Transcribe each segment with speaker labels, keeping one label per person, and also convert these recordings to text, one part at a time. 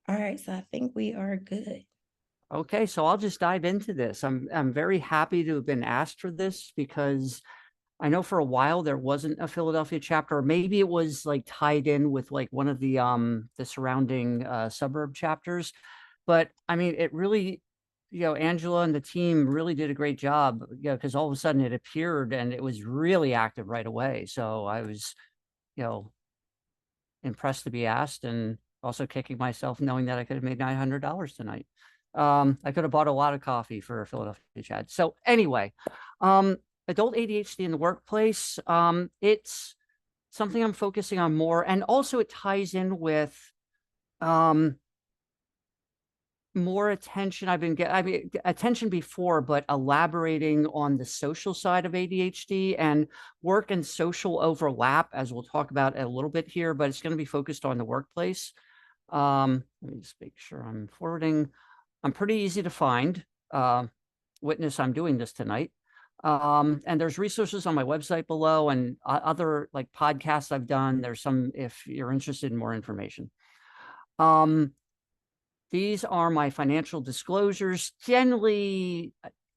Speaker 1: All right, so I think we are good.
Speaker 2: Okay, so I'll just dive into this. I'm very happy to have been asked for this because I know for a while there wasn't a Philadelphia chapter, or maybe it was like tied in with like one of the surrounding suburb chapters. But I mean, it really, Angela and the team really did a great job, because all of a sudden it appeared and it was really active right away. So I was, you know, impressed to be asked, and also kicking myself knowing that I could have made $900 tonight. I could have bought a lot of coffee for a Philadelphia Chad. So anyway, um, adult ADHD in the workplace. It's something I'm focusing on more, and also it ties in with um, more attention. I mean, attention before, but elaborating on the social side of ADHD, and work and social overlap, as we'll talk about a little bit here, but it's going to be focused on the workplace. Let me just make sure I'm forwarding. I'm pretty easy to find. Witness, I'm doing this tonight. And there's resources on my website below, and other like podcasts I've done. There's some if you're interested in more information. Um, these are my financial disclosures. Generally,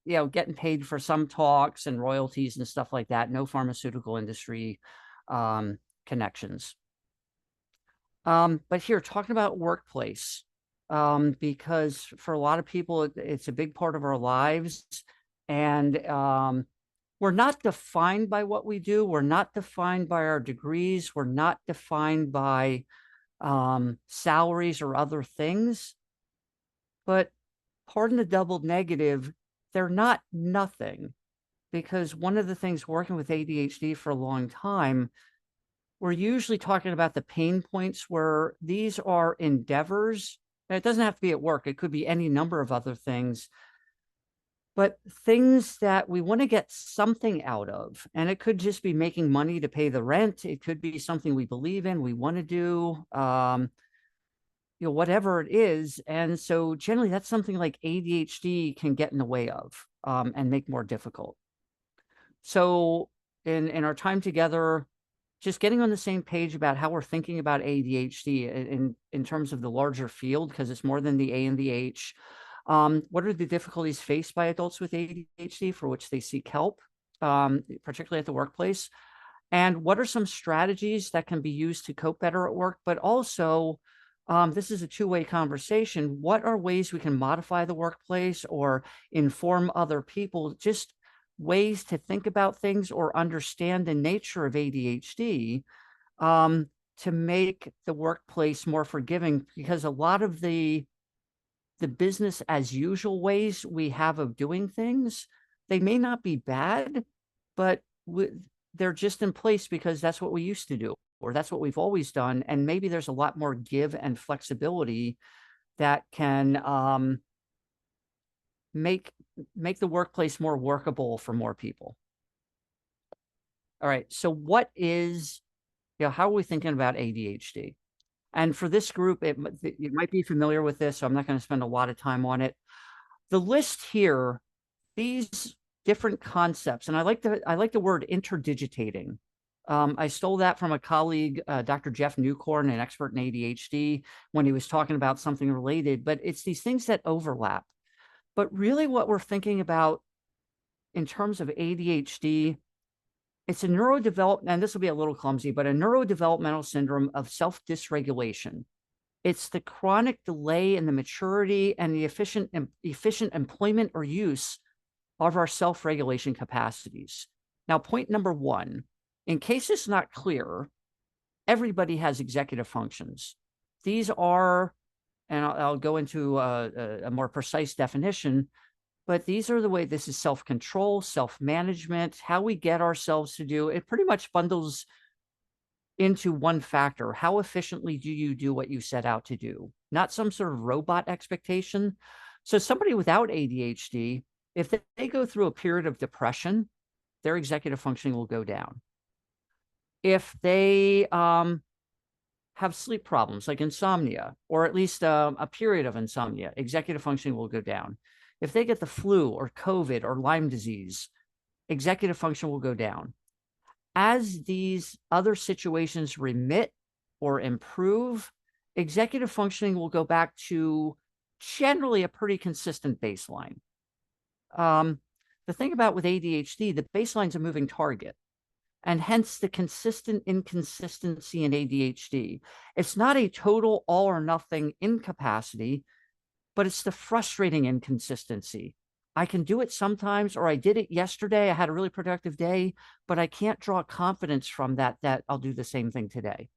Speaker 2: getting paid for some talks and royalties and stuff like that. No pharmaceutical industry connections. But here, talking about workplace, because for a lot of people, it's a big part of our lives. And we're not defined by what we do. We're not defined by our degrees. We're not defined by salaries or other things. But pardon the double negative, they're not nothing. Because one of the things working with ADHD for a long time, we're usually talking about the pain points where these are endeavors. And it doesn't have to be at work, it could be any number of other things, but things that we want to get something out of. And it could just be making money to pay the rent. It could be something we believe in, we want to do, whatever it is. And so generally, that's something like ADHD can get in the way of, and make more difficult. So in our time together, just getting on the same page about how we're thinking about ADHD in terms of the larger field, because it's more than the A and the H. What are the difficulties faced by adults with ADHD for which they seek help, particularly at the workplace? And what are some strategies that can be used to cope better at work? But also, this is a two-way conversation. What are ways we can modify the workplace or inform other people? Just ways to think about things or understand the nature of ADHD, to make the workplace more forgiving, because a lot of the business as usual ways we have of doing things, they may not be bad, but they're just in place because that's what we used to do, or that's what we've always done. And maybe there's a lot more give and flexibility that can make the workplace more workable for more people. All right. So how are we thinking about ADHD? And for this group, you might be familiar with this, so I'm not going to spend a lot of time on it. The list here, these different concepts, and I like the word interdigitating. I stole that from a colleague, Dr. Jeff Newcorn, an expert in ADHD, when he was talking about something related, but it's these things that overlap. But really what we're thinking about in terms of ADHD, it's a neurodevelopment, and this will be a little clumsy, but a neurodevelopmental syndrome of self-dysregulation. It's the chronic delay in the maturity and the efficient employment or use of our self-regulation capacities. Now, point number one, in case it's not clear, everybody has executive functions. These are, and I'll go into a more precise definition, but these are the way this is self-control, self-management, how we get ourselves to do. It pretty much bundles into one factor. How efficiently do you do what you set out to do? Not some sort of robot expectation. So somebody without ADHD, if they go through a period of depression, their executive functioning will go down. If they have sleep problems like insomnia, or at least a period of insomnia, executive functioning will go down. If they get the flu or COVID or Lyme disease, executive function will go down. As these other situations remit or improve, executive functioning will go back to generally a pretty consistent baseline. The thing about with ADHD, the baseline's a moving target, and hence the consistent inconsistency in ADHD. It's not a total all or nothing incapacity, but it's the frustrating inconsistency. I can do it sometimes, or I did it yesterday. I had a really productive day, but I can't draw confidence from that I'll do the same thing today.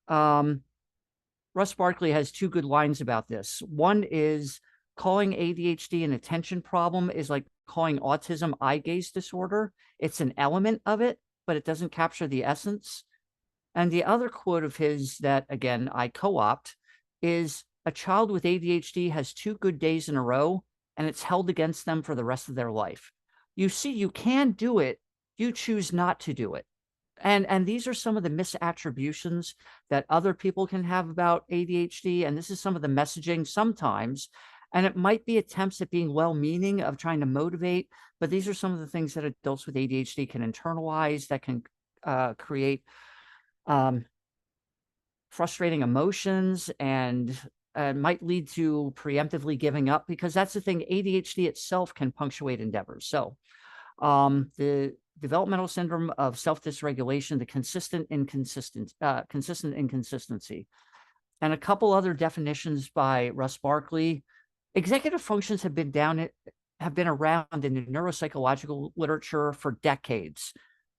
Speaker 2: Russ Barkley has two good lines about this. One is calling ADHD an attention problem is like calling autism eye gaze disorder. It's an element of it, but it doesn't capture the essence. And the other quote of his that, again, I co-opt is a child with ADHD has 2 good days in a row, and it's held against them for the rest of their life. You see, you can do it. You choose not to do it. And these are some of the misattributions that other people can have about ADHD. And this is some of the messaging sometimes. And it might be attempts at being well-meaning of trying to motivate, but these are some of the things that adults with ADHD can internalize that can create frustrating emotions and might lead to preemptively giving up, because that's the thing. ADHD itself can punctuate endeavors. So the developmental syndrome of self-dysregulation, the consistent inconsistency, and a couple other definitions by Russ Barkley. Executive functions have been around in the neuropsychological literature for decades.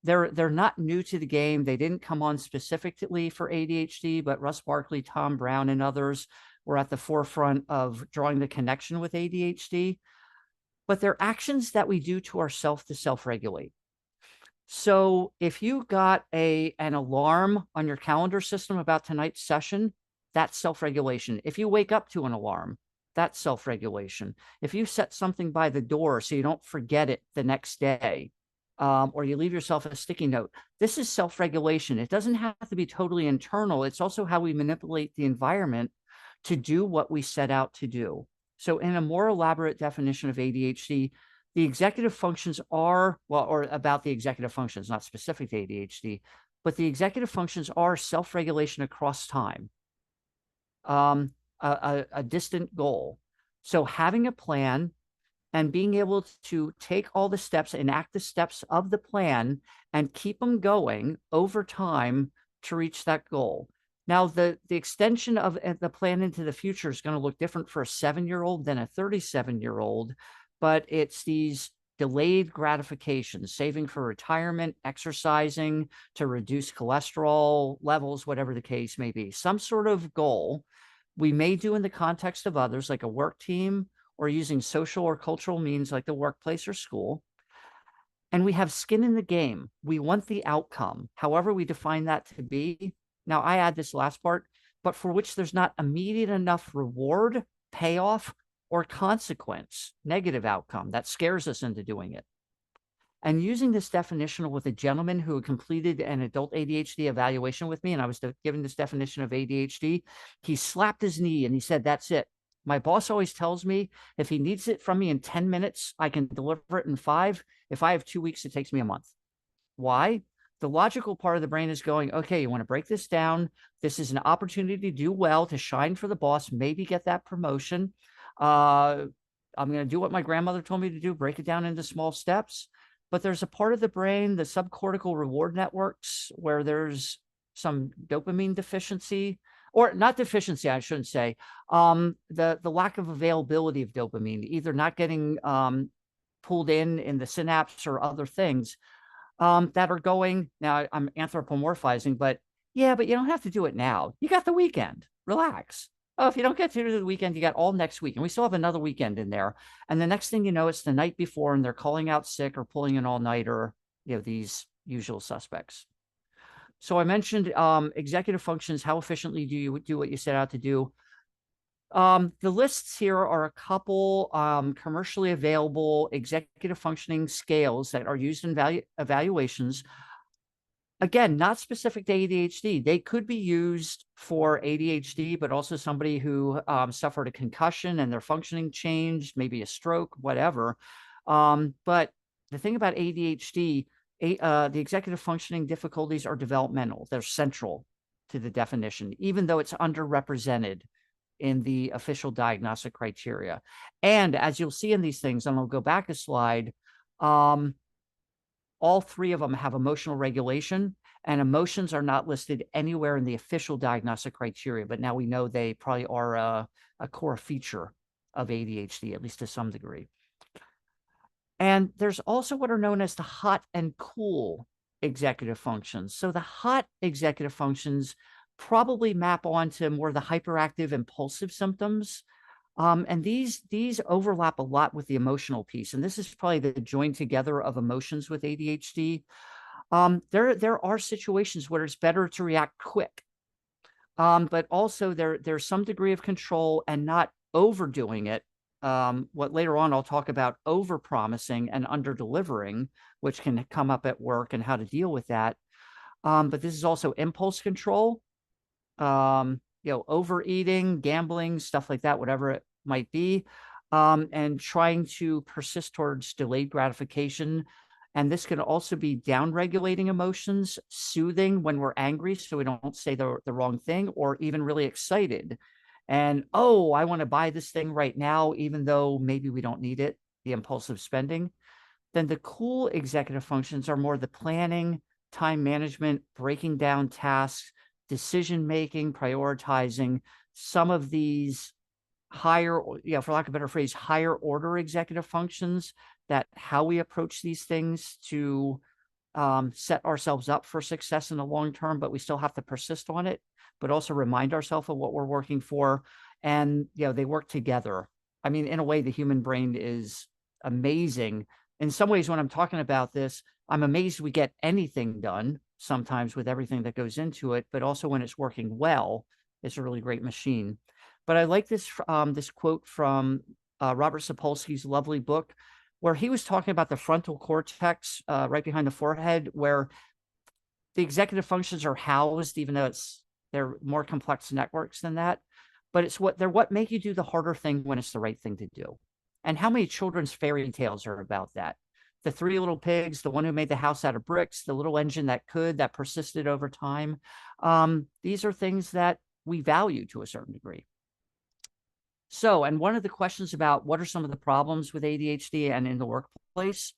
Speaker 2: They're not new to the game. They didn't come on specifically for ADHD, but Russ Barkley, Tom Brown, and others were at the forefront of drawing the connection with ADHD. But they're actions that we do to ourselves to self-regulate. So if you got an alarm on your calendar system about tonight's session, that's self-regulation. If you wake up to an alarm, that's self-regulation. If you set something by the door so you don't forget it the next day, or you leave yourself a sticky note, this is self-regulation. It doesn't have to be totally internal. It's also how we manipulate the environment to do what we set out to do. So in a more elaborate definition of ADHD, the executive functions are, well, or about the executive functions, not specific to ADHD, but the executive functions are self-regulation across time, a distant goal. So having a plan and being able to take all the steps, enact the steps of the plan, and keep them going over time to reach that goal. Now, the extension of the plan into the future is going to look different for a 7-year-old than a 37-year-old, but it's these delayed gratifications, saving for retirement, exercising to reduce cholesterol levels, whatever the case may be. Some sort of goal we may do in the context of others, like a work team, or using social or cultural means like the workplace or school. And we have skin in the game. We want the outcome, however we define that to be. Now, I add this last part, but for which there's not immediate enough reward, payoff, or consequence, negative outcome that scares us into doing it. And using this definition with a gentleman who had completed an adult ADHD evaluation with me, and I was given this definition of ADHD, he slapped his knee and he said, "That's it. My boss always tells me if he needs it from me in 10 minutes, I can deliver it in 5. If I have 2 weeks, it takes me a month." Why? The logical part of the brain is going, okay, you want to break this down. This is an opportunity to do well, to shine for the boss, maybe get that promotion. I'm going to do what my grandmother told me to do, break it down into small steps. But there's a part of the brain, the subcortical reward networks, where there's some dopamine deficiency, or not deficiency, I shouldn't say, the lack of availability of dopamine, either not getting pulled in the synapse or other things that are going, now I'm anthropomorphizing, but yeah, but you don't have to do it now. You got the weekend, relax. Oh, if you don't get to do the weekend, you got all next week. And we still have another weekend in there. And the next thing you know, it's the night before and they're calling out sick or pulling an all-nighter, these usual suspects. So I mentioned executive functions. How efficiently do you do what you set out to do? The lists here are a couple commercially available executive functioning scales that are used in evaluations. Again, not specific to ADHD. They could be used for ADHD, but also somebody who suffered a concussion and their functioning changed, maybe a stroke, whatever. But the thing about ADHD, the executive functioning difficulties are developmental. They're central. to the definition, even though it's underrepresented in the official diagnostic criteria. And as you'll see in these things, and I'll go back a slide, all three of them have emotional regulation, and emotions are not listed anywhere in the official diagnostic criteria, but now we know they probably are a core feature of ADHD, at least to some degree. And there's also what are known as the hot and cool executive functions. So the hot executive functions probably map onto more the hyperactive impulsive symptoms. And these overlap a lot with the emotional piece. And this is probably the join together of emotions with ADHD. There are situations where it's better to react quick. But also there's some degree of control and not overdoing it. What later on I'll talk about over promising and under delivering, which can come up at work and how to deal with that. But this is also impulse control, overeating, gambling, stuff like that, whatever it might be, and trying to persist towards delayed gratification. And this can also be down-regulating emotions, soothing when we're angry so we don't say the wrong thing, or even really excited. And, oh, I want to buy this thing right now, even though maybe we don't need it, the impulsive spending. Then the cool executive functions are more the planning, time management, breaking down tasks, decision-making, prioritizing. Some of these higher, for lack of a better phrase, higher order executive functions, that how we approach these things to set ourselves up for success in the long term, but we still have to persist on it, but also remind ourselves of what we're working for. And, they work together. I mean, in a way, the human brain is amazing. In some ways, when I'm talking about this, I'm amazed we get anything done sometimes with everything that goes into it, but also when it's working well, it's a really great machine. But I like this quote from Robert Sapolsky's lovely book, where he was talking about the frontal cortex right behind the forehead, where the executive functions are housed, even though they're more complex networks than that. But they're what make you do the harder thing when it's the right thing to do. And how many children's fairy tales are about that? The Three Little Pigs, the one who made the house out of bricks, the little engine that persisted over time. These are things that we value to a certain degree. So, and one of the questions about what are some of the problems with ADHD and in the workplace?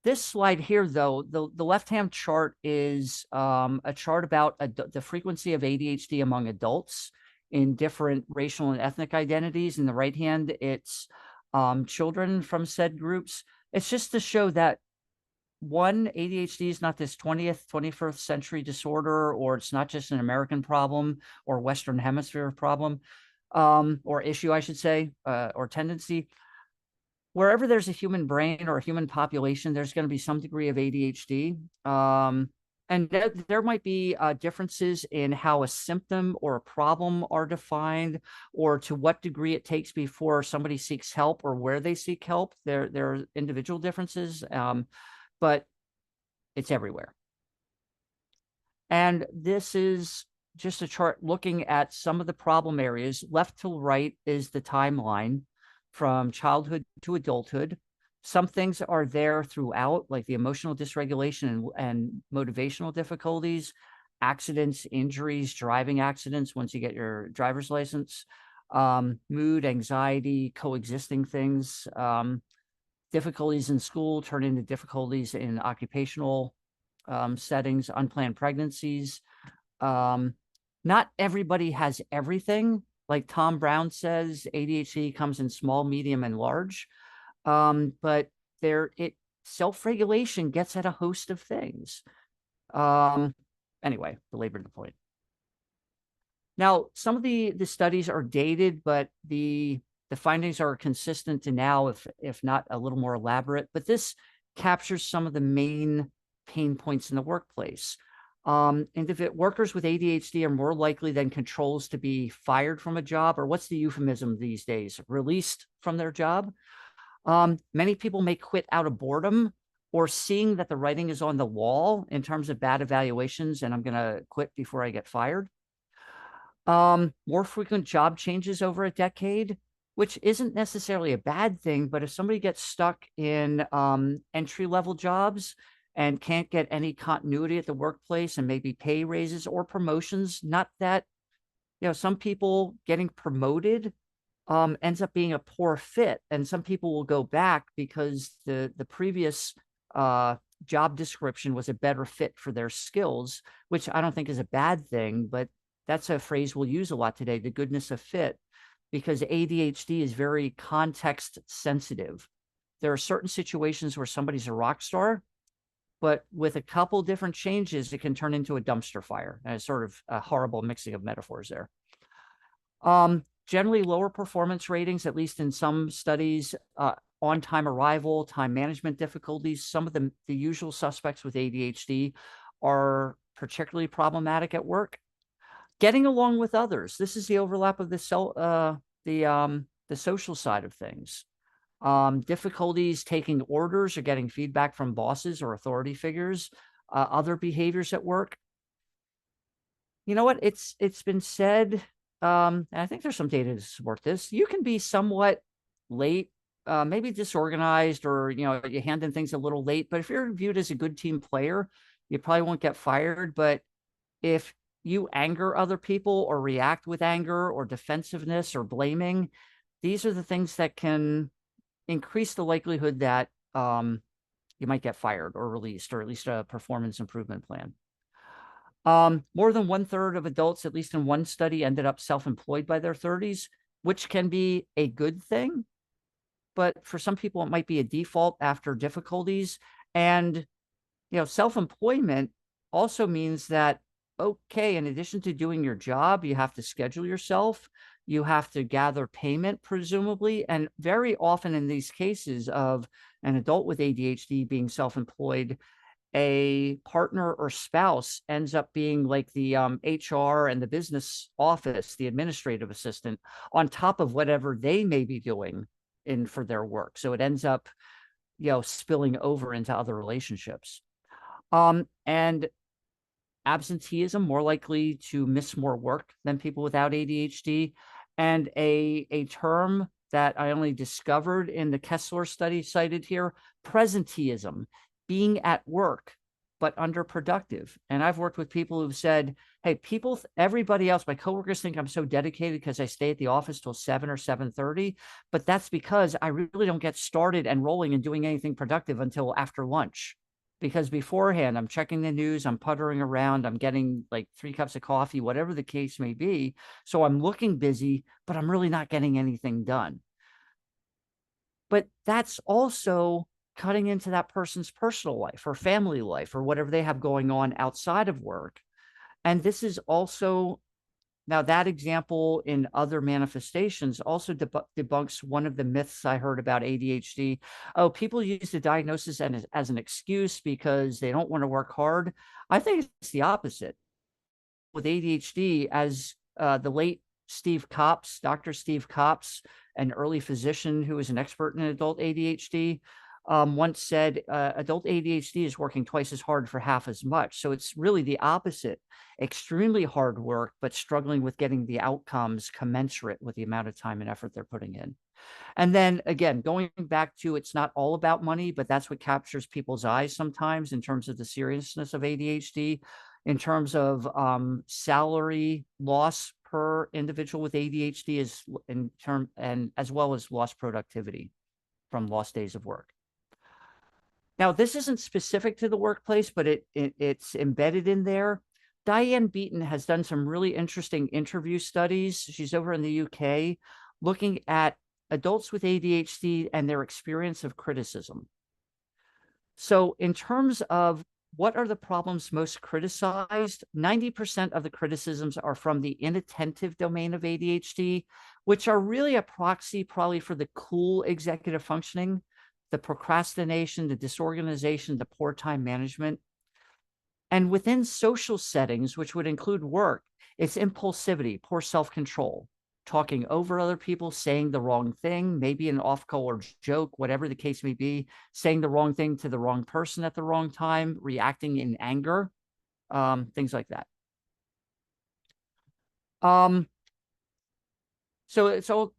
Speaker 2: This slide here, though, the left-hand chart is a chart about the frequency of ADHD among adults in different racial and ethnic identities. In the right hand, it's children from said groups. It's just to show that one, ADHD is not this 20th, 21st century disorder, or it's not just an American problem or Western Hemisphere problem, or issue, I should say, or tendency. Wherever there's a human brain or a human population, there's going to be some degree of ADHD. And there might be differences in how a symptom or a problem are defined, or to what degree it takes before somebody seeks help or where they seek help. There are individual differences, but it's everywhere. And this is just a chart looking at some of the problem areas. Left to right is the timeline from childhood to adulthood. Some things are there throughout, like the emotional dysregulation and motivational difficulties, accidents, injuries, driving accidents once you get your driver's license, mood, anxiety, coexisting things, difficulties in school turn into difficulties in occupational settings, unplanned pregnancies. Not everybody has everything. Like Tom Brown says, ADHD comes in small, medium, and large. But self-regulation gets at a host of things. Anyway, belabored the point. Now, some of the studies are dated, but the findings are consistent to now, if not a little more elaborate. But this captures some of the main pain points in the workplace. Workers with ADHD are more likely than controls to be fired from a job, or what's the euphemism these days? Released from their job. Many people may quit out of boredom or seeing that the writing is on the wall in terms of bad evaluations, and I'm going to quit before I get fired. More frequent job changes over a decade, which isn't necessarily a bad thing, but if somebody gets stuck in entry-level jobs, and can't get any continuity at the workplace and maybe pay raises or promotions. Not that, some people getting promoted ends up being a poor fit, and some people will go back because the previous job description was a better fit for their skills, which I don't think is a bad thing, but that's a phrase we'll use a lot today, the goodness of fit, because ADHD is very context sensitive. There are certain situations where somebody's a rock star, but with a couple different changes, it can turn into a dumpster fire. And it's sort of a horrible mixing of metaphors there. Generally lower performance ratings, at least in some studies, on-time arrival, time management difficulties. Some of the usual suspects with ADHD are particularly problematic at work. Getting along with others. This is the overlap of the social side of things. Difficulties taking orders or getting feedback from bosses or authority figures. Other behaviors at work. You know what? It's been said, and I think there's some data to support this. You can be somewhat late, maybe disorganized, or you hand in things a little late. But if you're viewed as a good team player, you probably won't get fired. But if you anger other people or react with anger or defensiveness or blaming, these are the things that can increase the likelihood that you might get fired or released, or at least a performance improvement plan. More than 1/3 of adults, at least in one study, ended up self-employed by their 30s, which can be a good thing. But for some people, it might be a default after difficulties. And, self-employment also means that, okay, in addition to doing your job, you have to schedule yourself. You have to gather payment, presumably. And very often in these cases of an adult with ADHD being self-employed, a partner or spouse ends up being like the HR and the business office, the administrative assistant, on top of whatever they may be doing for their work. So it ends up, spilling over into other relationships. And absenteeism, more likely to miss more work than people without ADHD. And a term that I only discovered in the Kessler study cited here, presenteeism, being at work, but underproductive. And I've worked with people who've said, hey, everybody else, my coworkers think I'm so dedicated because I stay at the office till 7 or 7:30, but that's because I really don't get started and rolling and doing anything productive until after lunch. Because beforehand, I'm checking the news, I'm puttering around, I'm getting like 3 cups of coffee, whatever the case may be. So I'm looking busy, but I'm really not getting anything done. But that's also cutting into that person's personal life or family life or whatever they have going on outside of work. And this is also, now that example in other manifestations also debunks one of the myths I heard about ADHD. Oh, people use the diagnosis as an excuse because they don't want to work hard. I think it's the opposite. With ADHD, as the late Dr. Steve Copps, an early physician who is an expert in adult ADHD, once said, adult ADHD is working twice as hard for half as much. So it's really the opposite. Extremely hard work, but struggling with getting the outcomes commensurate with the amount of time and effort they're putting in. And then again, going back to, it's not all about money, but that's what captures people's eyes sometimes in terms of the seriousness of ADHD, in terms of salary loss per individual with ADHD and as well as lost productivity from lost days of work. Now, this isn't specific to the workplace, but it's embedded in there. Diane Beaton has done some really interesting interview studies. She's over in the UK looking at adults with ADHD and their experience of criticism. So in terms of what are the problems most criticized, 90% of the criticisms are from the inattentive domain of ADHD, which are really a proxy probably for the cool executive functioning, the procrastination, the disorganization, the poor time management. And within social settings, which would include work, it's impulsivity, poor self-control, talking over other people, saying the wrong thing, maybe an off-color joke, whatever the case may be, saying the wrong thing to the wrong person at the wrong time, reacting in anger, things like that. So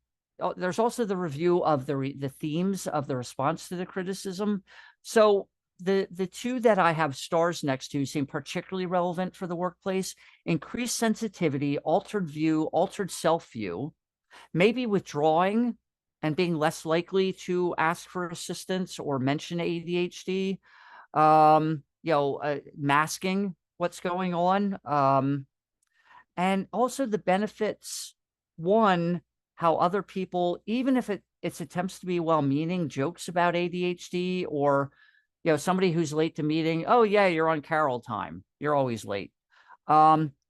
Speaker 2: there's also the review of the themes of the response to the criticism. So the two that I have stars next to seem particularly relevant for the workplace: increased sensitivity, altered view, altered self view, maybe withdrawing and being less likely to ask for assistance or mention ADHD, masking what's going on. And also the benefits, one, how other people, even if it's attempts to be well-meaning jokes about ADHD, or somebody who's late to meeting, oh yeah, you're on Carol time, you're always late,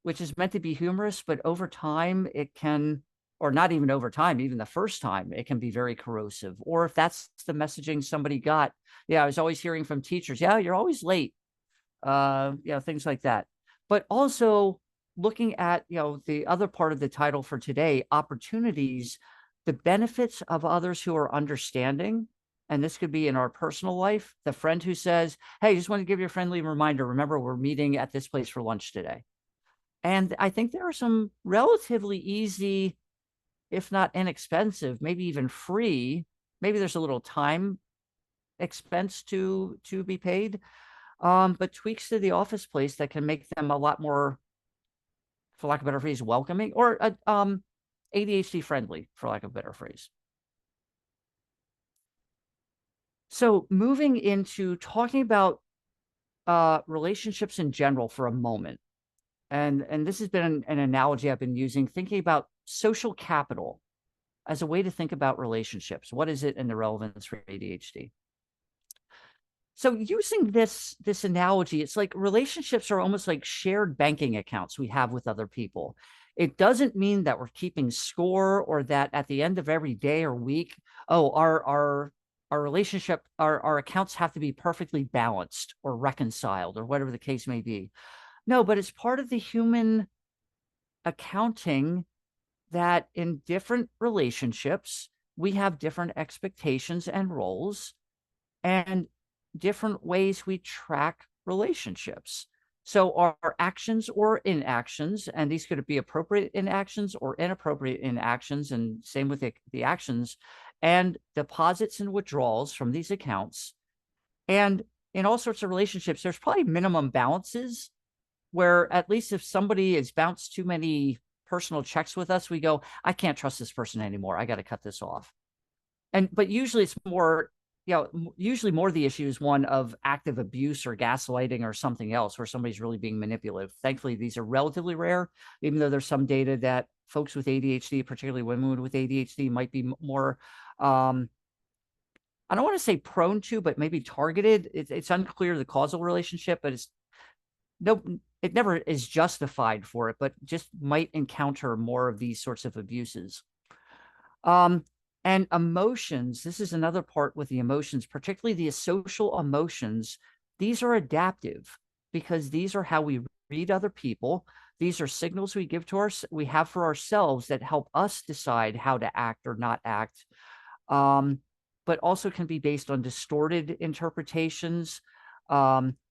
Speaker 2: which is meant to be humorous, but over time it can, or not even over time, even the first time, it can be very corrosive. Or if that's the messaging somebody got, yeah, I was always hearing from teachers, yeah, you're always late, things like that. But also looking at, the other part of the title for today, opportunities, the benefits of others who are understanding. And this could be in our personal life, the friend who says, hey, just want to give you a friendly reminder, remember, we're meeting at this place for lunch today. And I think there are some relatively easy, if not inexpensive, maybe even free, maybe there's a little time expense to be paid, but tweaks to the office place that can make them a lot more, for lack of a better phrase, welcoming, or ADHD friendly, for lack of a better phrase. So moving into talking about relationships in general for a moment. And this has been an analogy I've been using, thinking about social capital as a way to think about relationships. What is it and the relevance for ADHD? So using this analogy, it's like relationships are almost like shared banking accounts we have with other people. It doesn't mean that we're keeping score, or that at the end of every day or week, oh, our relationship, our accounts have to be perfectly balanced or reconciled or whatever the case may be. No, but it's part of the human accounting that in different relationships, we have different expectations and roles, and different ways we track relationships. So our actions or inactions, and these could be appropriate inactions or inappropriate inactions, and same with the actions, and deposits and withdrawals from these accounts. And in all sorts of relationships, there's probably minimum balances where, at least if somebody has bounced too many personal checks with us, we go, I can't trust this person anymore, I got to cut this off. But usually it's more, usually more the issue is one of active abuse or gaslighting or something else, where somebody's really being manipulative. Thankfully, these are relatively rare, even though there's some data that folks with ADHD, particularly women with ADHD, might be more, I don't want to say prone to, but maybe targeted. It's unclear the causal relationship, but it never is justified for it, but just might encounter more of these sorts of abuses. And emotions, this is another part with the emotions, particularly the social emotions. These are adaptive because these are how we read other people. These are signals we have for ourselves that help us decide how to act or not act, but also can be based on distorted interpretations,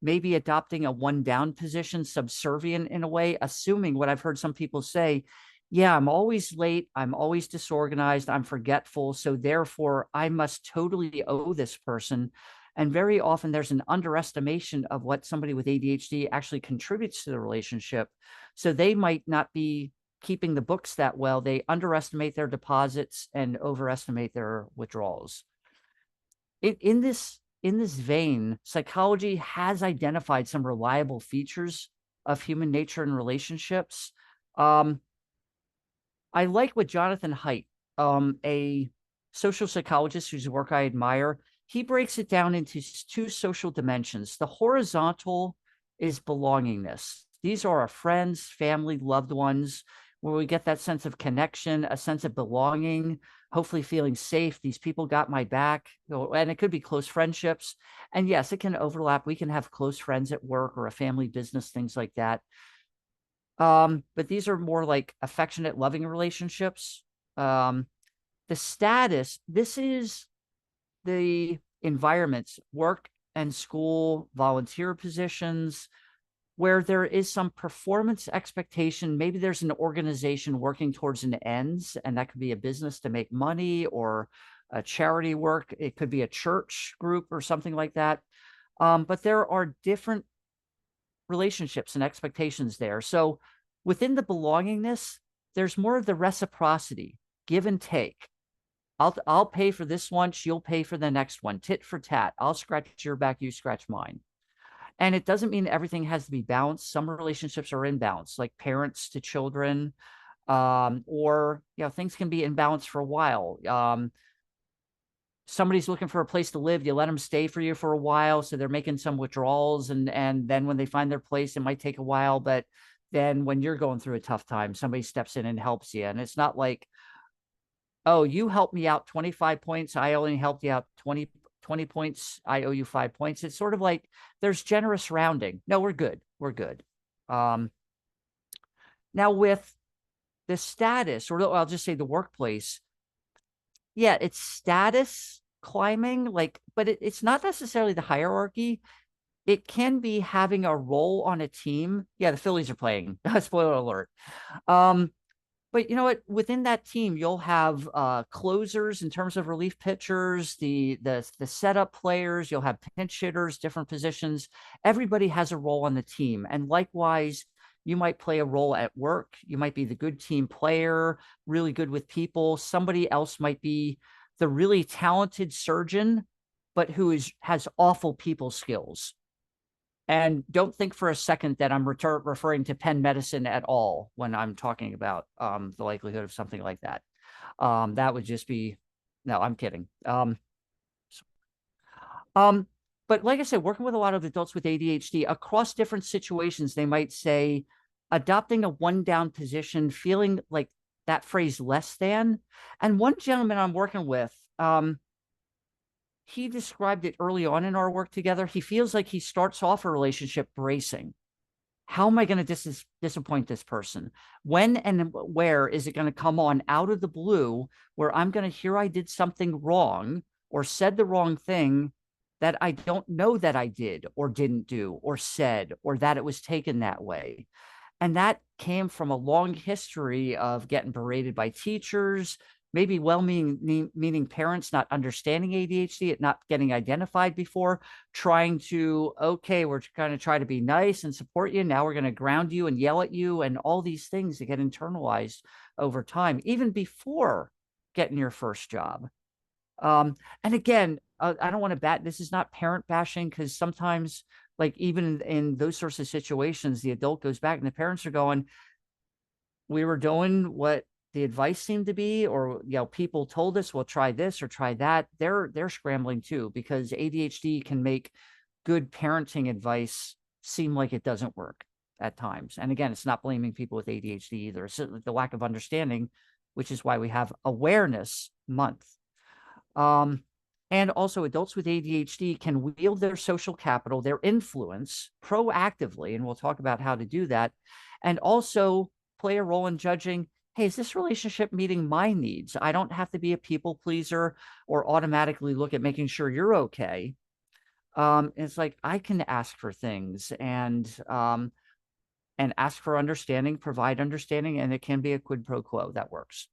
Speaker 2: maybe adopting a one-down position, subservient in a way, assuming what I've heard some people say, yeah, I'm always late, I'm always disorganized, I'm forgetful, so therefore I must totally owe this person. And very often there's an underestimation of what somebody with ADHD actually contributes to the relationship. So they might not be keeping the books that well. They underestimate their deposits and overestimate their withdrawals. In this vein, psychology has identified some reliable features of human nature and relationships. I like what Jonathan Haidt, a social psychologist whose work I admire, he breaks it down into two social dimensions. The horizontal is belongingness. These are our friends, family, loved ones, where we get that sense of connection, a sense of belonging, hopefully feeling safe. These people got my back, and it could be close friendships. And yes, it can overlap. We can have close friends at work or a family business, things like that. But these are more like affectionate, loving relationships. The status, this is the environments, work and school, volunteer positions, where there is some performance expectation. Maybe there's an organization working towards an ends, and that could be a business to make money or a charity work. It could be a church group or something like that. But there are different relationships and expectations there. So within the belongingness, there's more of the reciprocity, give and take. I'll pay for this once, you'll pay for the next one, tit for tat. I'll scratch your back, you scratch mine. And it doesn't mean everything has to be balanced. Some relationships are in balance, like parents to children, or things can be in balance for a while. Somebody's looking for a place to live, you let them stay for you for a while, so they're making some withdrawals, and then when they find their place, it might take a while, but then when you're going through a tough time, somebody steps in and helps you. And it's not like, oh, you helped me out 25 points, I only helped you out 20 points, I owe you 5 points. It's sort of like there's generous rounding. No, we're good. We're good. Now with the status, or I'll just say the workplace, yeah, it's status climbing, but it's not necessarily the hierarchy. It can be having a role on a team. Yeah, the Phillies are playing. Spoiler alert. But you know what? Within that team, you'll have closers in terms of relief pitchers, the setup players. You'll have pinch hitters, different positions. Everybody has a role on the team, and likewise, you might play a role at work. You might be the good team player, really good with people. Somebody else might be the really talented surgeon, but who has awful people skills. And don't think for a second that I'm referring to Penn medicine at all when I'm talking about the likelihood of something like that. That would just be, no, I'm kidding. But like I said, working with a lot of adults with ADHD across different situations, they might say adopting a one down position, feeling like that phrase less than. And one gentleman I'm working with, he described it early on in our work together. He feels like he starts off a relationship bracing. How am I going to disappoint this person? When and where is it going to come on out of the blue where I'm going to hear I did something wrong or said the wrong thing that I don't know that I did or didn't do or said, or that it was taken that way? And that came from a long history of getting berated by teachers, maybe well-meaning parents not understanding ADHD, it not getting identified before, trying to, okay, we're going to try to be nice and support you. Now we're going to ground you and yell at you, and all these things that get internalized over time, even before getting your first job. And again, I don't want to this is not parent bashing, because sometimes, like even in those sorts of situations, the adult goes back and the parents are going, we were doing what the advice seemed to be, or people told us, well, try this or try that. They're scrambling too, because ADHD can make good parenting advice seem like it doesn't work at times. And again, it's not blaming people with ADHD either. It's the lack of understanding, which is why we have Awareness Month. And also, adults with ADHD can wield their social capital, their influence proactively, and we'll talk about how to do that, and also play a role in judging, hey, is this relationship meeting my needs? I don't have to be a people pleaser or automatically look at making sure you're okay. It's like I can ask for things and ask for understanding, provide understanding, and it can be a quid pro quo that works.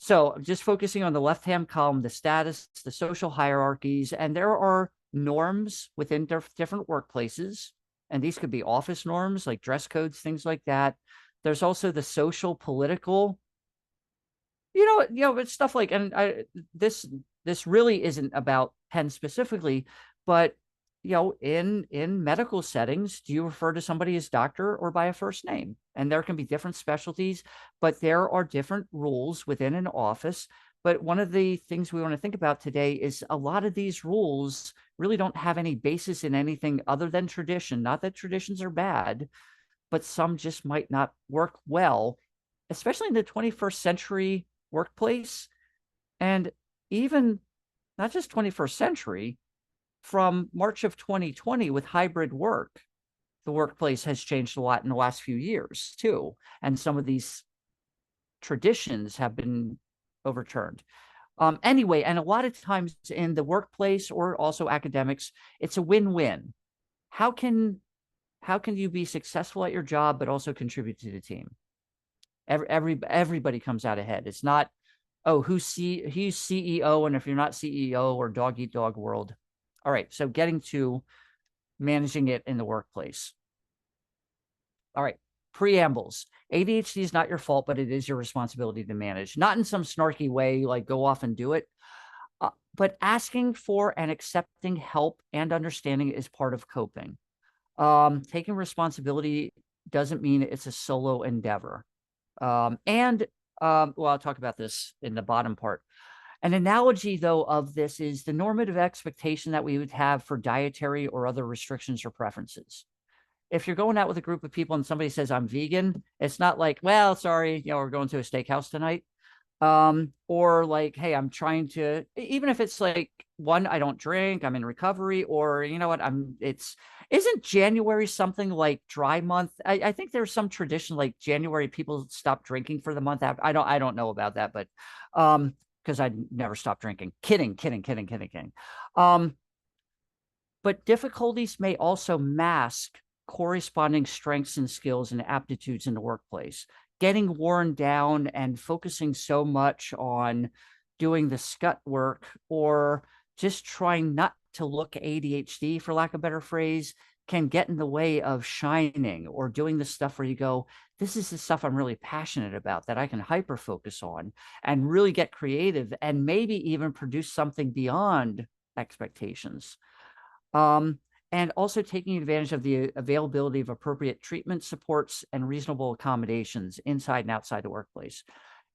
Speaker 2: So just focusing on the left-hand column, the status, the social hierarchies, and there are norms within different workplaces. And these could be office norms like dress codes, things like that. There's also the social, political, it's stuff like, and this really isn't about Penn specifically, but in medical settings, do you refer to somebody as doctor or by a first name? And there can be different specialties, but there are different rules within an office. But one of the things we want to think about today is a lot of these rules really don't have any basis in anything other than tradition. Not that traditions are bad, but some just might not work well, especially in the 21st century workplace. And even not just 21st century, from March of 2020 with hybrid work, the workplace has changed a lot in the last few years too. And some of these traditions have been overturned. Anyway, and a lot of times in the workplace or also academics, it's a win-win. How can you be successful at your job, but also contribute to the team? Everybody comes out ahead. It's not, oh, he's CEO, and if you're not CEO, or dog eat dog world. All right, so getting to managing it in the workplace. All right, preambles. ADHD is not your fault, but it is your responsibility to manage. Not in some snarky way, like go off and do it, but asking for and accepting help and understanding is part of coping. Taking responsibility doesn't mean it's a solo endeavor. Well, I'll talk about this in the bottom part. An analogy, though, of this is the normative expectation that we would have for dietary or other restrictions or preferences. If you're going out with a group of people and somebody says, I'm vegan, it's not like, well, sorry, we're going to a steakhouse tonight. Or like, hey, I'm trying to, even if it's like, one, I don't drink, I'm in recovery, or you know what, isn't January something like dry month? I think there's some tradition like January people stop drinking for the month after. I don't know about that, but because I never stopped drinking. Kidding. But difficulties may also mask corresponding strengths and skills and aptitudes in the workplace. Getting worn down and focusing so much on doing the scut work or just trying not to look ADHD, for lack of a better phrase, can get in the way of shining or doing the stuff where you go, this is the stuff I'm really passionate about that I can hyper focus on and really get creative and maybe even produce something beyond expectations. And also taking advantage of the availability of appropriate treatment, supports, and reasonable accommodations inside and outside the workplace.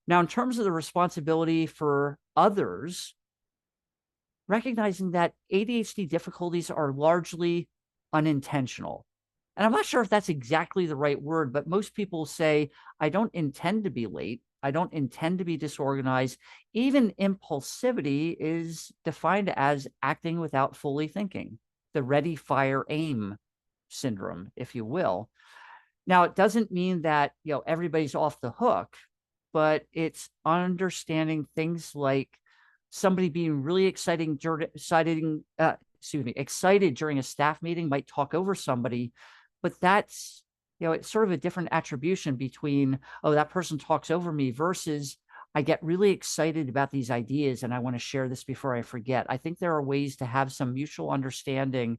Speaker 2: Now, in terms of the responsibility for others, recognizing that ADHD difficulties are largely unintentional. And I'm not sure if that's exactly the right word, but most people say, I don't intend to be late. I don't intend to be disorganized. Even impulsivity is defined as acting without fully thinking. The ready, fire, aim syndrome, if you will. Now, it doesn't mean that everybody's off the hook, but it's understanding things like somebody being really excited during a staff meeting might talk over somebody, but that's it's sort of a different attribution between, oh, that person talks over me versus I get really excited about these ideas and I want to share this before I forget. I think there are ways to have some mutual understanding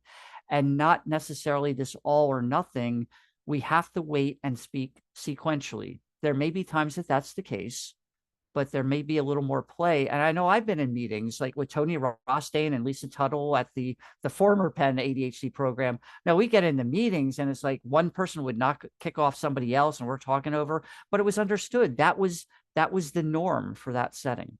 Speaker 2: and not necessarily this all or nothing. We have to wait and speak sequentially. There may be times that that's the case, but there may be a little more play. And I know I've been in meetings like with Tony Rostain and Lisa Tuttle at the former Penn ADHD program. Now we get into meetings and it's like one person would not kick off somebody else and we're talking over, but it was understood that was the norm for that setting.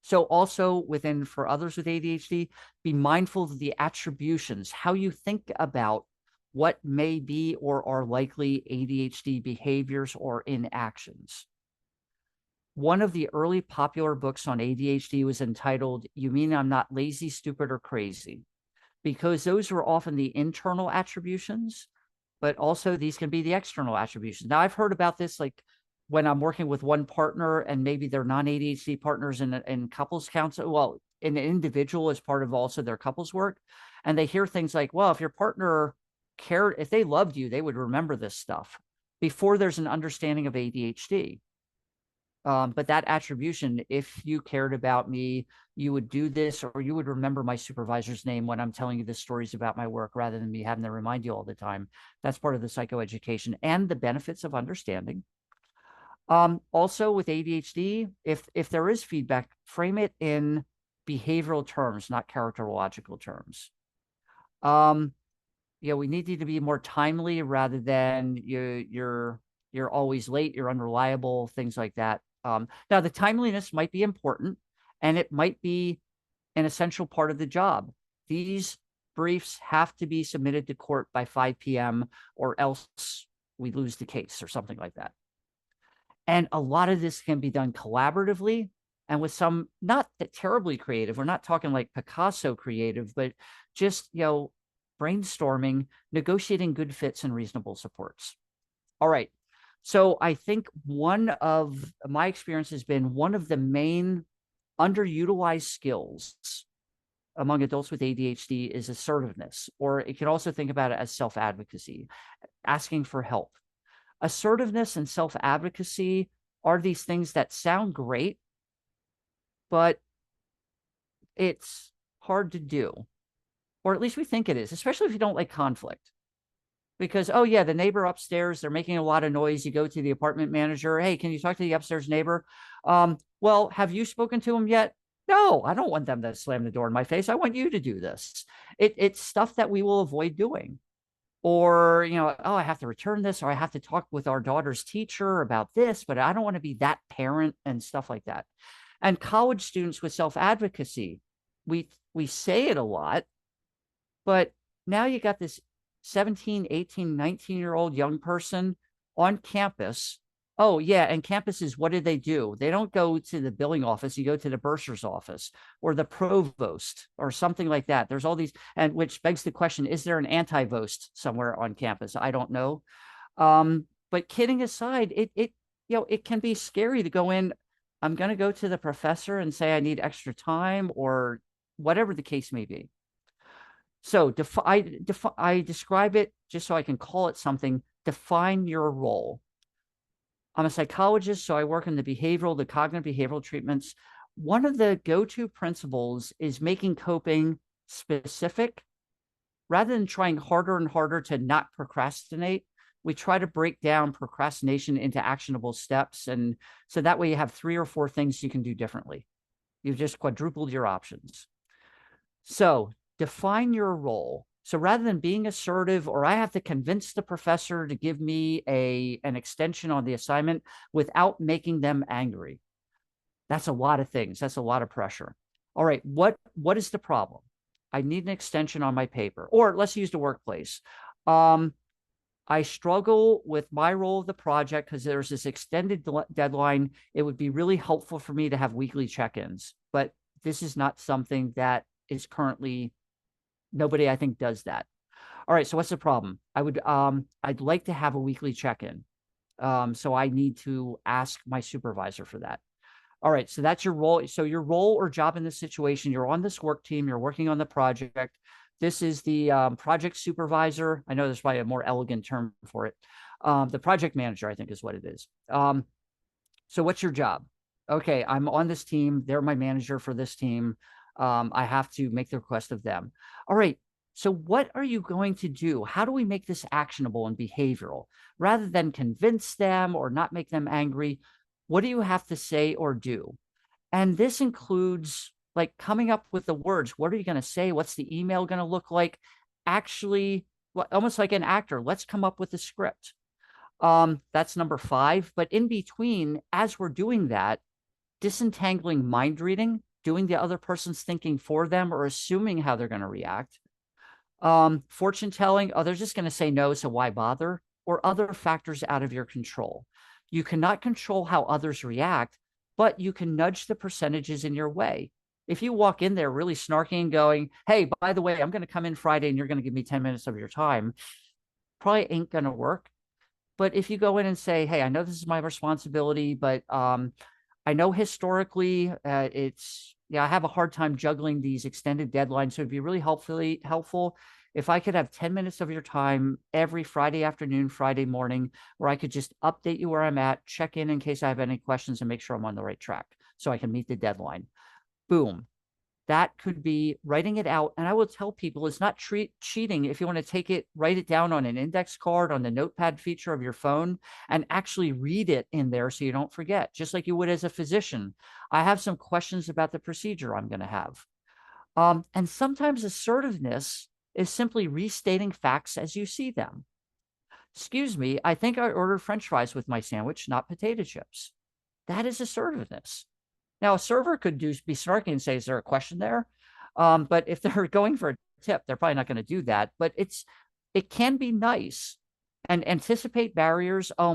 Speaker 2: So also for others with ADHD, be mindful of the attributions, how you think about what may be or are likely ADHD behaviors or inactions. One of the early popular books on ADHD was entitled, You Mean I'm Not Lazy, Stupid, or Crazy? Because those were often the internal attributions, but also these can be the external attributions. Now, I've heard about this like when I'm working with one partner and maybe they're non-ADHD partners in couples counsel, well, an individual as part of also their couples work. And they hear things like, well, if your partner cared, if they loved you, they would remember this stuff before there's an understanding of ADHD. But that attribution, if you cared about me, you would do this, or you would remember my supervisor's name when I'm telling you the stories about my work rather than me having to remind you all the time. That's part of the psychoeducation and the benefits of understanding. Also with ADHD, if there is feedback, frame it in behavioral terms, not characterological terms. We need you to be more timely rather than you're always late, you're unreliable, things like that. Now, the timeliness might be important, and it might be an essential part of the job. These briefs have to be submitted to court by 5 p.m. or else we lose the case or something like that. And a lot of this can be done collaboratively and with some not terribly creative. We're not talking like Picasso creative, but just, brainstorming, negotiating good fits and reasonable supports. All right. So I think one of my experience has been one of the main underutilized skills among adults with ADHD is assertiveness, or it can also think about it as self-advocacy, asking for help. Assertiveness and self-advocacy are these things that sound great, but it's hard to do. or at least we think it is, especially if you don't like conflict. Because, oh, yeah, the neighbor upstairs, they're making a lot of noise. You go to the apartment manager. Hey, can you talk to the upstairs neighbor? Well, have you spoken to him yet? No, I don't want them to slam the door in my face. I want you to do this. It's stuff that we will avoid doing. Or, oh, I have to return this, or I have to talk with our daughter's teacher about this, but I don't want to be that parent and stuff like that. And college students with self-advocacy, we say it a lot, but now you got this 17, 18, 19-year-old young person on campus. Oh, yeah. And campuses, what do? They don't go to the billing office. You go to the bursar's office or the provost or something like that. There's all these, and which begs the question, is there an anti-vost somewhere on campus? I don't know. But kidding aside, it can be scary to go in. I'm going to go to the professor and say I need extra time or whatever the case may be. So I describe it just so I can call it something. Define your role. I'm a psychologist, so I work in the cognitive behavioral treatments. One of the go-to principles is making coping specific. Rather than trying harder and harder to not procrastinate, we try to break down procrastination into actionable steps. And so that way you have 3 or 4 things you can do differently. You've just quadrupled your options. So define your role. So rather than being assertive, or I have to convince the professor to give me an extension on the assignment without making them angry. That's a lot of things. That's a lot of pressure. All right, what is the problem? I need an extension on my paper. Or let's use the workplace. I struggle with my role of the project because there's this extended deadline. It would be really helpful for me to have weekly check-ins, but this is not something that is currently, nobody I think does that. All right, so what's the problem? I'd like to have a weekly check-in. So I need to ask my supervisor for that. All right, so that's your role. So your role or job in this situation, you're on this work team, you're working on the project. This is the project supervisor. I know there's probably a more elegant term for it. The project manager, I think, is what it is. So what's your job? Okay, I'm on this team. They're my manager for this team. I have to make the request of them. All right, so what are you going to do? How do we make this actionable and behavioral? Rather than convince them or not make them angry, what do you have to say or do? And this includes like coming up with the words. What are you going to say? What's the email going to look like? Actually, almost like an actor, let's come up with a script. That's number 5. But in between, as we're doing that, disentangling mind reading, doing the other person's thinking for them or assuming how they're going to react. Fortune telling, oh, they're just going to say no, so why bother? Or other factors out of your control. You cannot control how others react, but you can nudge the percentages in your way. If you walk in there really snarky and going, hey, by the way, I'm going to come in Friday and you're going to give me 10 minutes of your time, probably ain't going to work. But if you go in and say, hey, I know this is my responsibility, but I know historically I have a hard time juggling these extended deadlines. So it'd be really helpful if I could have 10 minutes of your time every Friday afternoon, Friday morning, where I could just update you where I'm at, check in case I have any questions and make sure I'm on the right track so I can meet the deadline. Boom. That could be writing it out. And I will tell people it's not cheating if you want to take it, write it down on an index card on the notepad feature of your phone and actually read it in there so you don't forget, just like you would as a physician. I have some questions about the procedure I'm going to have. And sometimes assertiveness is simply restating facts as you see them. Excuse me, I think I ordered French fries with my sandwich, not potato chips. That is assertiveness. Now, a server could be snarky and say, is there a question there? But if they're going for a tip, they're probably not going to do that. But it can be nice and anticipate barriers. Oh,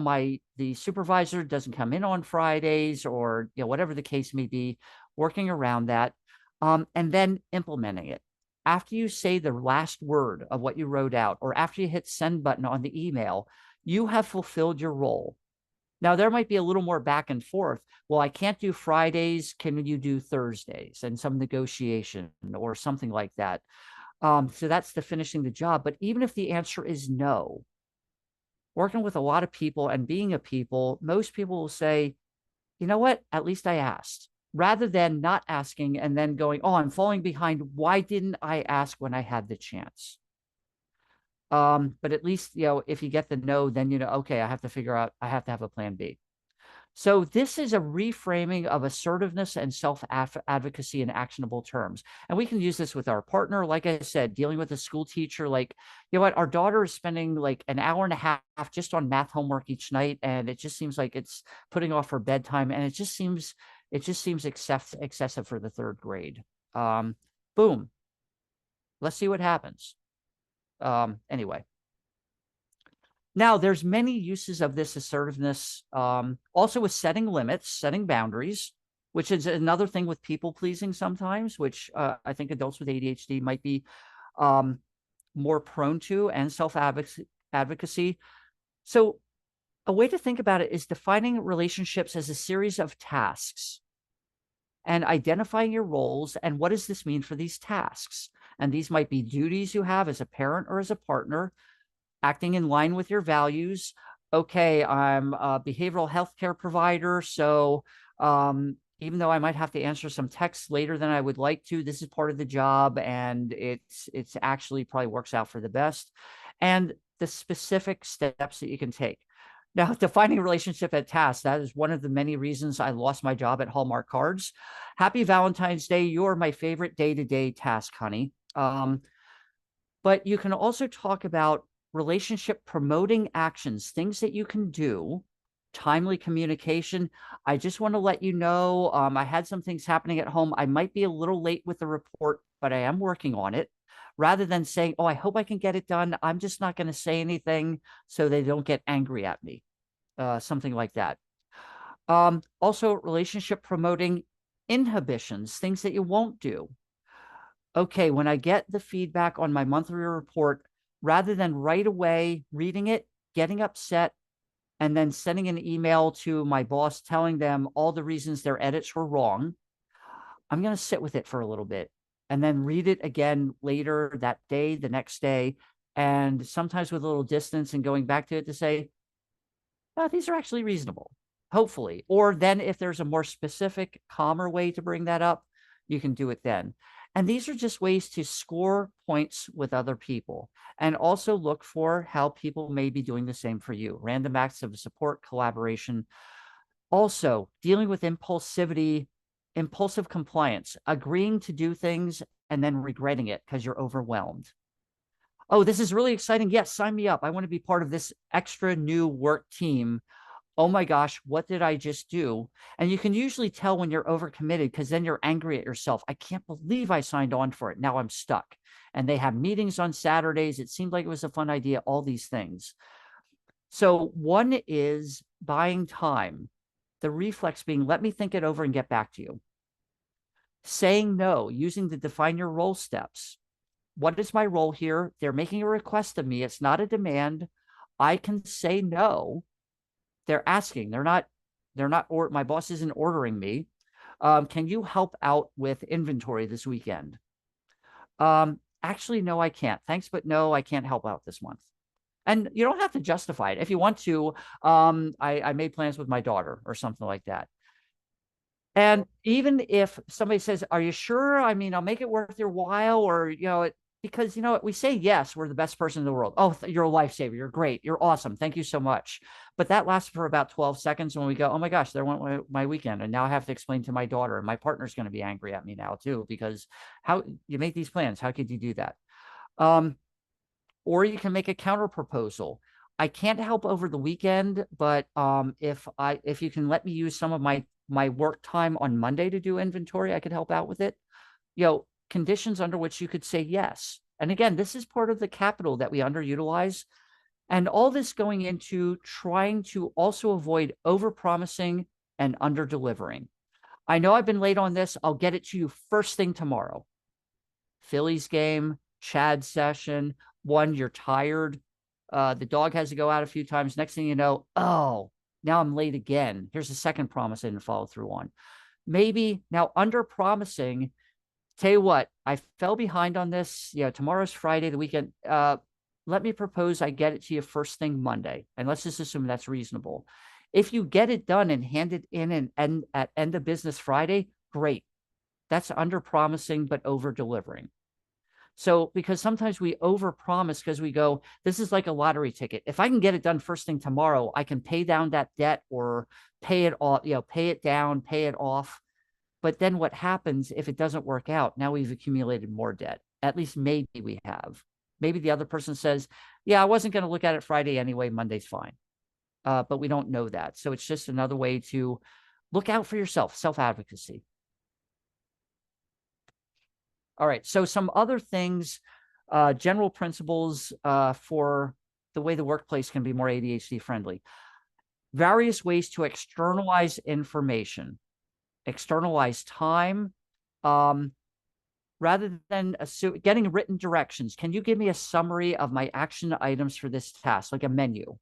Speaker 2: the supervisor doesn't come in on Fridays or whatever the case may be, working around that, and then implementing it. After you say the last word of what you wrote out, or after you hit send button on the email, you have fulfilled your role. Now, there might be a little more back and forth. Well, I can't do Fridays. Can you do Thursdays? And some negotiation or something like that. So that's the finishing the job. But even if the answer is no, working with a lot of people and being a people, most people will say, you know what? At least I asked. rather than not asking and then going, oh, I'm falling behind. Why didn't I ask when I had the chance? But at least, if you get the no, then okay, I have to figure out, I have to have a plan B. So this is a reframing of assertiveness and self-advocacy in actionable terms. And we can use this with our partner. Like I said, dealing with a school teacher, like, what, our daughter is spending like an hour and a half just on math homework each night. And it just seems like it's putting off her bedtime. And it just seems excessive for the third grade. Boom. Let's see what happens. Anyway. Now, there's many uses of this assertiveness, also with setting limits, setting boundaries, which is another thing with people pleasing sometimes, which I think adults with ADHD might be more prone to, and self-advocacy. So a way to think about it is defining relationships as a series of tasks and identifying your roles and what does this mean for these tasks. And these might be duties you have as a parent or as a partner, acting in line with your values. Okay, I'm a behavioral health care provider, so even though I might have to answer some texts later than I would like to, this is part of the job, and it's actually probably works out for the best. And the specific steps that you can take. Now, defining relationship at tasks, that is one of the many reasons I lost my job at Hallmark Cards. Happy Valentine's Day. You're my favorite day-to-day task, honey. But you can also talk about relationship promoting actions, things that you can do, timely communication. I just want to let you know, I had some things happening at home. I might be a little late with the report, but I am working on it. Rather than saying, oh, I hope I can get it done, I'm just not going to say anything so they don't get angry at me. Something like that. Also, relationship promoting inhibitions, things that you won't do. Okay, when I get the feedback on my monthly report, rather than right away reading it, getting upset, and then sending an email to my boss telling them all the reasons their edits were wrong, I'm going to sit with it for a little bit and then read it again later that day, the next day, and sometimes with a little distance and going back to it to say, oh, these are actually reasonable, hopefully. Or then if there's a more specific, calmer way to bring that up, you can do it then. And these are just ways to score points with other people and also look for how people may be doing the same for you. Random acts of support, collaboration. Also, dealing with impulsivity, impulsive compliance, agreeing to do things and then regretting it because you're overwhelmed. Oh, this is really exciting. Yes, sign me up. I want to be part of this extra new work team. Oh my gosh, what did I just do? And you can usually tell when you're overcommitted because then you're angry at yourself. I can't believe I signed on for it. Now I'm stuck. And they have meetings on Saturdays. It seemed like it was a fun idea, all these things. So one is buying time. The reflex being, let me think it over and get back to you. Saying no, using the define your role steps. What is my role here? They're making a request of me. It's not a demand. I can say no. They're asking. They're not, or my boss isn't ordering me. Can you help out with inventory this weekend? Actually, no, I can't. Thanks, but no, I can't help out this month. And you don't have to justify it. If you want to, I made plans with my daughter or something like that. And even if somebody says, are you sure? I mean, I'll make it worth your while, or, because, we say, yes, we're the best person in the world. Oh, you're a lifesaver. You're great. You're awesome. Thank you so much. But that lasts for about 12 seconds when we go, oh my gosh, there went my weekend. And now I have to explain to my daughter, and my partner's going to be angry at me now too, because how you make these plans, how could you do that? Or you can make a counter proposal. I can't help over the weekend, but if you can let me use some of my work time on Monday to do inventory, I could help out with it. Conditions under which you could say yes. And again, this is part of the capital that we underutilize. And all this going into trying to also avoid overpromising and underdelivering. I know I've been late on this. I'll get it to you first thing tomorrow. Phillies game, Chad session. One, you're tired. The dog has to go out a few times. Next thing you know, oh, now I'm late again. Here's the second promise I didn't follow through on. Maybe now under promising, tell you what, I fell behind on this. Tomorrow's Friday, the weekend. Let me propose I get it to you first thing Monday. And let's just assume that's reasonable. If you get it done and hand it in and at end of business Friday, Great. That's under promising, but over delivering. So, because sometimes we overpromise because we go, this is like a lottery ticket. If I can get it done first thing tomorrow, I can pay down that debt or pay it off, pay it down, pay it off. But then what happens if it doesn't work out? Now we've accumulated more debt. At least maybe we have. Maybe the other person says, yeah, I wasn't going to look at it Friday anyway. Monday's fine. But we don't know that. So it's just another way to look out for yourself, self-advocacy. All right. So some other things, general principles for the way the workplace can be more ADHD friendly. Various ways to externalize information, externalize time, rather than getting written directions. Can you give me a summary of my action items for this task, like a menu?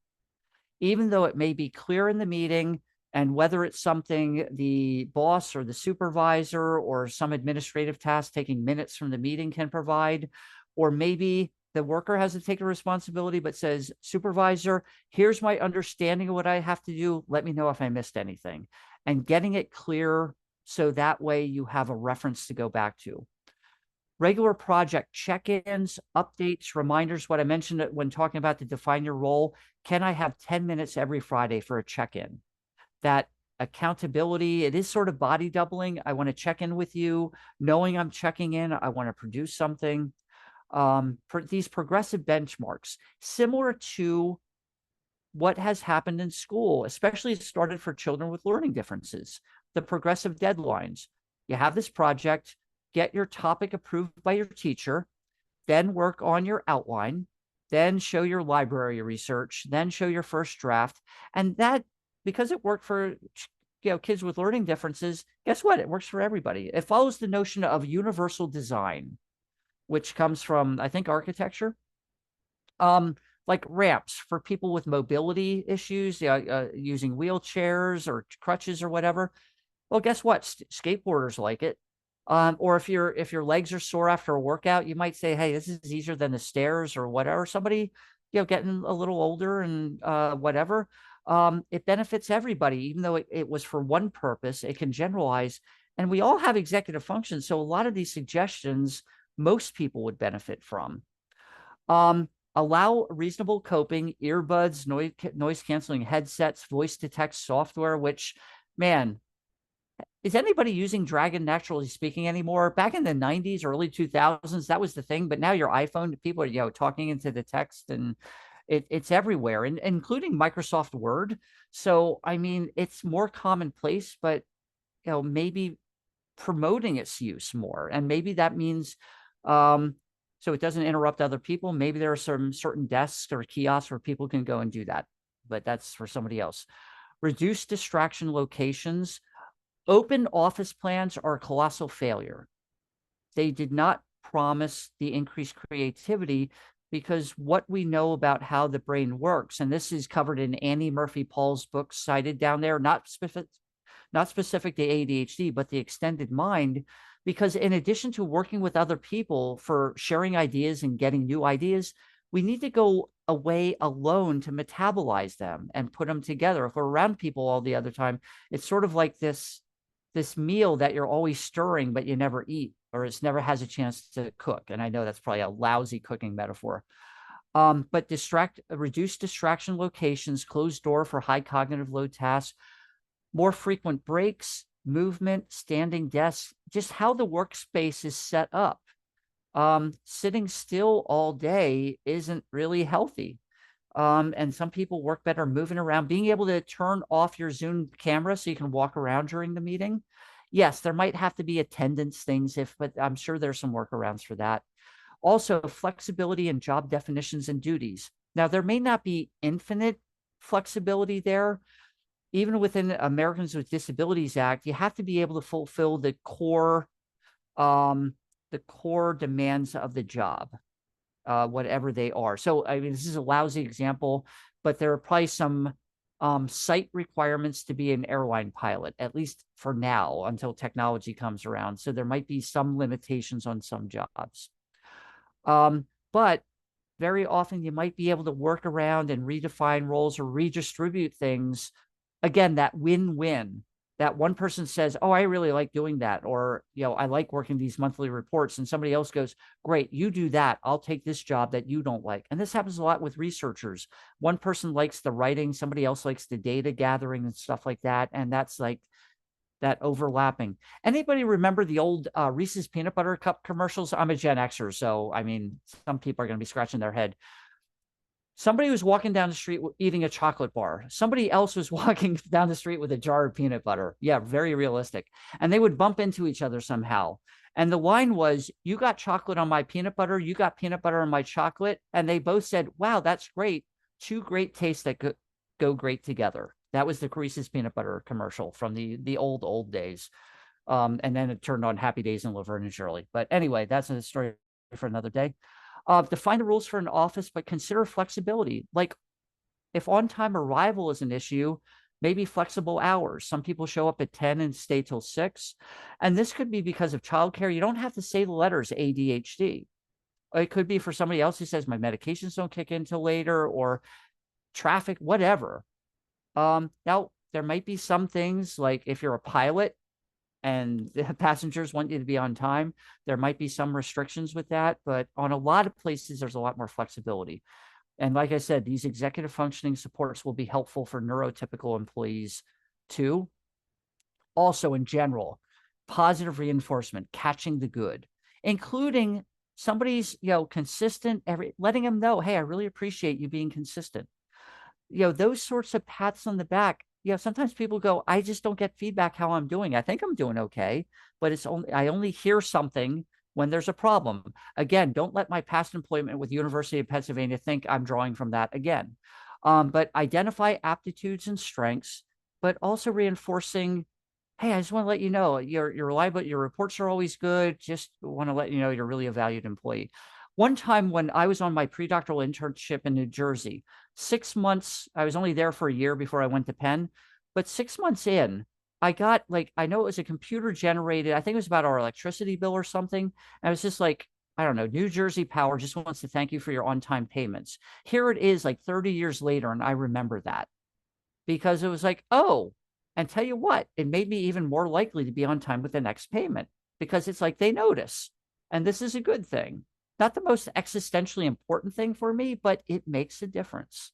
Speaker 2: Even though it may be clear in the meeting, and whether it's something the boss or the supervisor or some administrative task taking minutes from the meeting can provide, or maybe the worker has to take a responsibility but says, supervisor, here's my understanding of what I have to do. Let me know if I missed anything. And getting it clear so that way you have a reference to go back to. Regular project check-ins, updates, reminders, what I mentioned when talking about the define your role. Can I have 10 minutes every Friday for a check-in? That accountability, it is sort of body doubling. I want to check in with you, knowing I'm checking in. I want to produce something. These progressive benchmarks, similar to what has happened in school, especially started for children with learning differences. The progressive deadlines. You have this project, get your topic approved by your teacher, then work on your outline, then show your library research, then show your first draft. And that, because it worked for kids with learning differences, guess what? It works for everybody. It follows the notion of universal design, which comes from, I think, architecture. Like ramps for people with mobility issues, using wheelchairs or crutches or whatever. Well, guess what? Skateboarders like it. Or if your legs are sore after a workout, you might say, hey, this is easier than the stairs or whatever. Somebody, getting a little older and whatever. It benefits everybody, even though it was for one purpose. It can generalize. And we all have executive functions. So a lot of these suggestions, most people would benefit from. Allow reasonable coping, earbuds, noise canceling headsets, voice to text software, which, man, is anybody using Dragon naturally speaking anymore? Back in the 90s, early 2000s, that was the thing. But now your iPhone, people are, talking into the text, and it's everywhere, and including Microsoft Word. So, I mean, it's more commonplace, but, maybe promoting its use more. And maybe that means, so it doesn't interrupt other people. Maybe there are some certain desks or kiosks where people can go and do that, but that's for somebody else. Reduce distraction locations. Open office plans are a colossal failure. They did not promise the increased creativity, because what we know about how the brain works, and this is covered in Annie Murphy Paul's book cited down there, not specific to ADHD, but the extended mind, because in addition to working with other people for sharing ideas and getting new ideas, we need to go away alone to metabolize them and put them together. If we're around people all the other time, it's sort of like this meal that you're always stirring, but you never eat, or it's never has a chance to cook. And I know that's probably a lousy cooking metaphor. But reduce distraction locations, closed door for high cognitive load tasks, more frequent breaks, movement, standing desks, just how the workspace is set up. Sitting still all day isn't really healthy. And some people work better moving around, being able to turn off your Zoom camera so you can walk around during the meeting. Yes, there might have to be attendance things, but I'm sure there's some workarounds for that. Also, flexibility in job definitions and duties. Now, there may not be infinite flexibility there. Even within Americans with Disabilities Act, you have to be able to fulfill the core demands of the job, whatever they are. So, I mean, this is a lousy example, but there are probably some site requirements to be an airline pilot, at least for now, until technology comes around. So there might be some limitations on some jobs. But very often you might be able to work around and redefine roles or redistribute things. Again, that win-win. that one person says, oh, I really like doing that, or I like working these monthly reports, and somebody else goes, great, you do that, I'll take this job that you don't like. And this happens a lot with researchers. One person likes the writing, somebody else likes the data gathering and stuff like that, and that's like that overlapping. Anybody remember the old Reese's peanut butter cup commercials? I'm a Gen Xer, so I mean, some people are going to be scratching their head. Somebody was walking down the street eating a chocolate bar. Somebody else was walking down the street with a jar of peanut butter. Yeah, very realistic. And they would bump into each other somehow. And the line was, you got chocolate on my peanut butter, you got peanut butter on my chocolate. And they both said, wow, that's great. Two great tastes that go great together. That was the Reese's peanut butter commercial from the old days. And then it turned on Happy Days and Laverne and Shirley. But anyway, that's a story for another day. Define the rules for an office, but consider flexibility. Like if on-time arrival is an issue, maybe flexible hours. Some people show up at 10 and stay till 6. And this could be because of childcare. You don't have to say the letters ADHD. It could be for somebody else who says my medications don't kick in till later, or traffic, whatever. Now, there might be some things like if you're a pilot and the passengers want you to be on time, there might be some restrictions with that, but on a lot of places, there's a lot more flexibility. And like I said, these executive functioning supports will be helpful for neurotypical employees too. Also, in general, positive reinforcement, catching the good, including somebody's, consistent, letting them know, hey, I really appreciate you being consistent. Those sorts of pats on the back. Sometimes people go, I just don't get feedback how I'm doing. I think I'm doing okay, but I only hear something when there's a problem. Again, don't let my past employment with University of Pennsylvania think I'm drawing from that again. But identify aptitudes and strengths, but also reinforcing, hey, I just want to let you know you're reliable. Your reports are always good. Just want to let you know you're really a valued employee. One time when I was on my pre-doctoral internship in New Jersey, 6 months, I was only there for a year before I went to Penn, but 6 months in, I got I know it was a computer generated, I think it was about our electricity bill or something. I was just like, I don't know, New Jersey Power just wants to thank you for your on-time payments. Here it is 30 years later, and I remember that because it was like, oh, and tell you what, it made me even more likely to be on time with the next payment because it's like they notice. And this is a good thing. Not the most existentially important thing for me, but it makes a difference.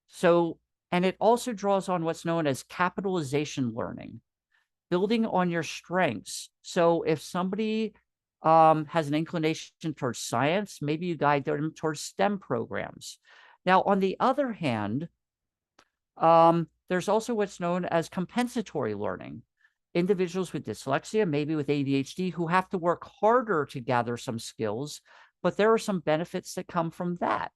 Speaker 2: So, and it also draws on what's known as capitalization learning, building on your strengths. So if somebody has an inclination towards science, maybe you guide them towards STEM programs. Now, on the other hand, there's also what's known as compensatory learning. Individuals with dyslexia, maybe with ADHD, who have to work harder to gather some skills, but there are some benefits that come from that.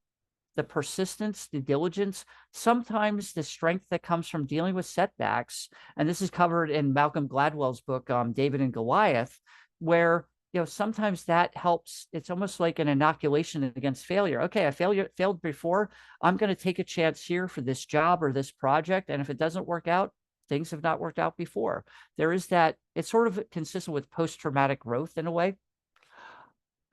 Speaker 2: The persistence, the diligence, sometimes the strength that comes from dealing with setbacks. And this is covered in Malcolm Gladwell's book, David and Goliath, where sometimes that helps. It's almost like an inoculation against failure. Okay, I failed before. I'm going to take a chance here for this job or this project. And if it doesn't work out, things have not worked out before. There is that. It's sort of consistent with post-traumatic growth in a way.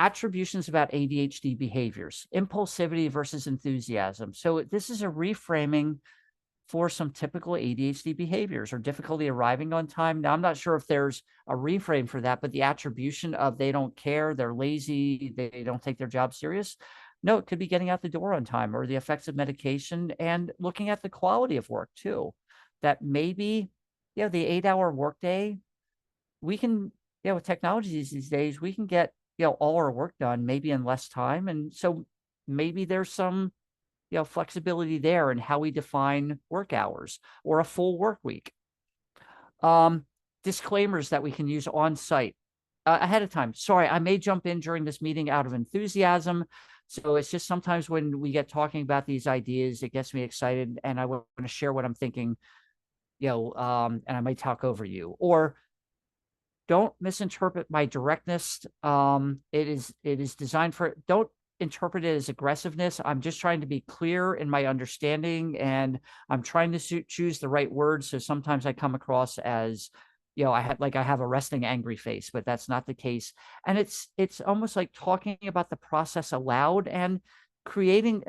Speaker 2: Attributions about ADHD behaviors, impulsivity versus enthusiasm. So this is a reframing for some typical ADHD behaviors or difficulty arriving on time. Now, I'm not sure if there's a reframe for that, but the attribution of they don't care, they're lazy, they don't take their job serious. No, it could be getting out the door on time or the effects of medication and looking at the quality of work too. That maybe, the 8-hour workday, we can, with technology these days, we can get, all our work done maybe in less time. And so maybe there's some, flexibility there in how we define work hours or a full work week. Disclaimers that we can use on site ahead of time. Sorry, I may jump in during this meeting out of enthusiasm. So it's just sometimes when we get talking about these ideas, it gets me excited and I want to share what I'm thinking, and I might talk over you. Or don't misinterpret my directness. It is designed for, don't interpret it as aggressiveness. I'm just trying to be clear in my understanding, and I'm trying to choose the right words. So sometimes I come across as, I have a resting angry face, but that's not the case. And it's almost like talking about the process aloud. And creating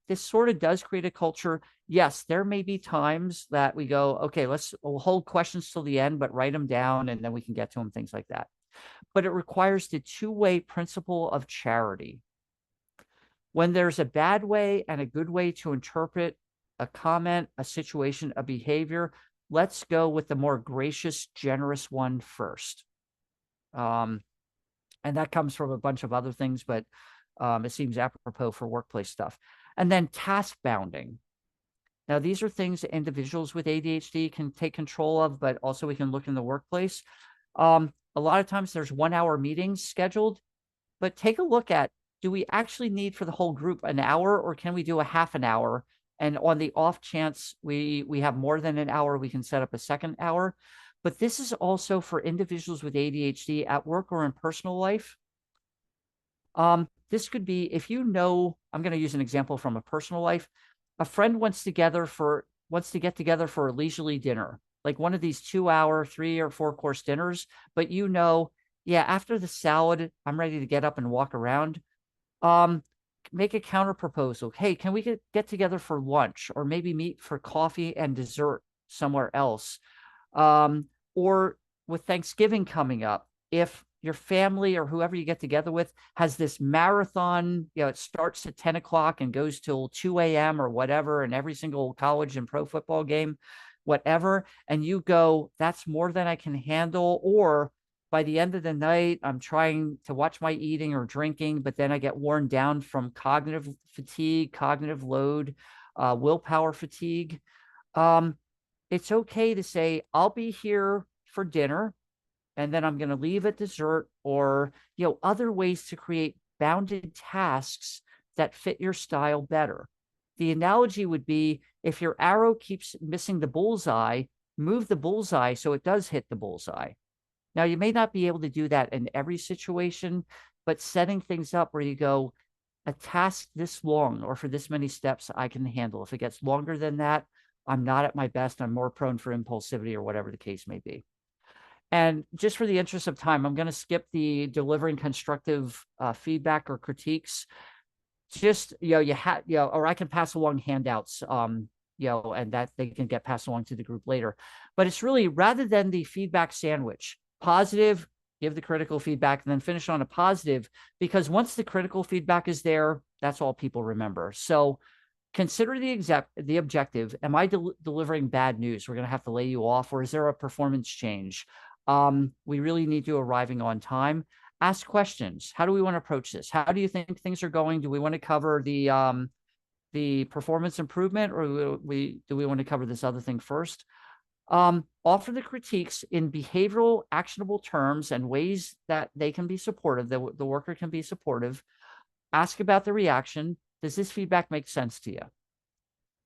Speaker 2: this sort of does create a culture. Yes, there may be times that we go, okay, we'll hold questions till the end, but write them down and then we can get to them, things like that. But it requires the two-way principle of charity. When there's a bad way and a good way to interpret a comment, a situation, a behavior, let's go with the more gracious, generous one first. And that comes from a bunch of other things, but it seems apropos for workplace stuff. And then task bounding. Now, these are things that individuals with ADHD can take control of, but also we can look in the workplace. A lot of times there's 1 hour meetings scheduled, but take a look at, do we actually need for the whole group an hour, or can we do a half an hour? And on the off chance we have more than an hour, we can set up a second hour. But this is also for individuals with ADHD at work or in personal life. This could be, if you know, I'm going to use an example from a personal life. A friend wants to get together for a leisurely dinner, like one of these 2 hour, 3 or 4 course dinners. But you know, yeah, after the salad, I'm ready to get up and walk around. Make a counter proposal. Hey, can we get together for lunch, or maybe meet for coffee and dessert somewhere else? Or with Thanksgiving coming up, if your family or whoever you get together with has this marathon, it starts at 10 o'clock and goes till 2 a.m. or whatever, and every single college and pro football game, whatever, and you go, that's more than I can handle. Or by the end of the night, I'm trying to watch my eating or drinking, but then I get worn down from cognitive fatigue, cognitive load, willpower fatigue. It's okay to say, I'll be here for dinner, and then I'm going to leave at dessert, or, other ways to create bounded tasks that fit your style better. The analogy would be, if your arrow keeps missing the bullseye, move the bullseye so it does hit the bullseye. Now, you may not be able to do that in every situation, but setting things up where you go, a task this long or for this many steps I can handle. If it gets longer than that, I'm not at my best. I'm more prone for impulsivity, or whatever the case may be. And just for the interest of time, I'm going to skip the delivering constructive feedback or critiques. Just, or I can pass along handouts, and that they can get passed along to the group later. But it's really, rather than the feedback sandwich, positive, give the critical feedback, and then finish on a positive, because once the critical feedback is there, that's all people remember. So consider the objective. Am I delivering bad news? We're going to have to lay you off, or is there a performance change? We really need you arriving on time. Ask questions. How do we want to approach this? How do you think things are going? Do we want to cover the performance improvement, or do we want to cover this other thing first? Offer the critiques in behavioral, actionable terms and ways that they can be supportive, the worker can be supportive. Ask about the reaction. Does this feedback make sense to you?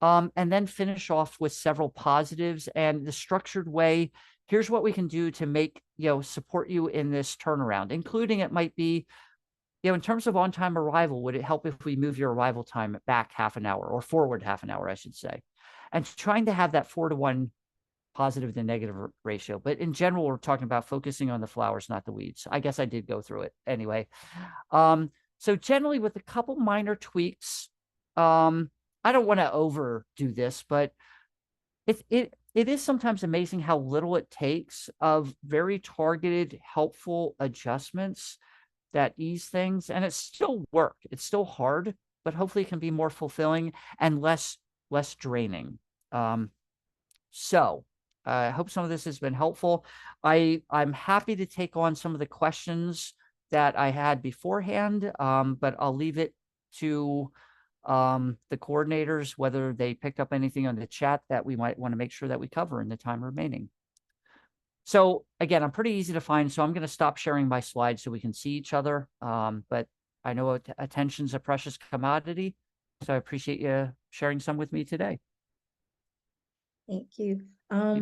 Speaker 2: And then finish off with several positives and the structured way. Here's what we can do to make, support you in this turnaround, including, it might be, in terms of on-time arrival, would it help if we move your arrival time back half an hour, or forward half an hour, I should say, and trying to have that 4-to-1 positive to negative ratio. But in general, we're talking about focusing on the flowers, not the weeds. I guess I did go through it anyway. So generally, with a couple minor tweaks, I don't want to overdo this, but it is sometimes amazing how little it takes of very targeted, helpful adjustments that ease things. And it's still work. It's still hard, but hopefully it can be more fulfilling and less draining. So I hope some of this has been helpful. I'm happy to take on some of the questions that I had beforehand, but I'll leave it to the coordinators, whether they picked up anything on the chat that we might want to make sure that we cover in the time remaining. So again, I'm pretty easy to find, so I'm going to stop sharing my slides so we can see each other. But I know attention's a precious commodity, so I appreciate you sharing some with me today.
Speaker 1: Thank you. I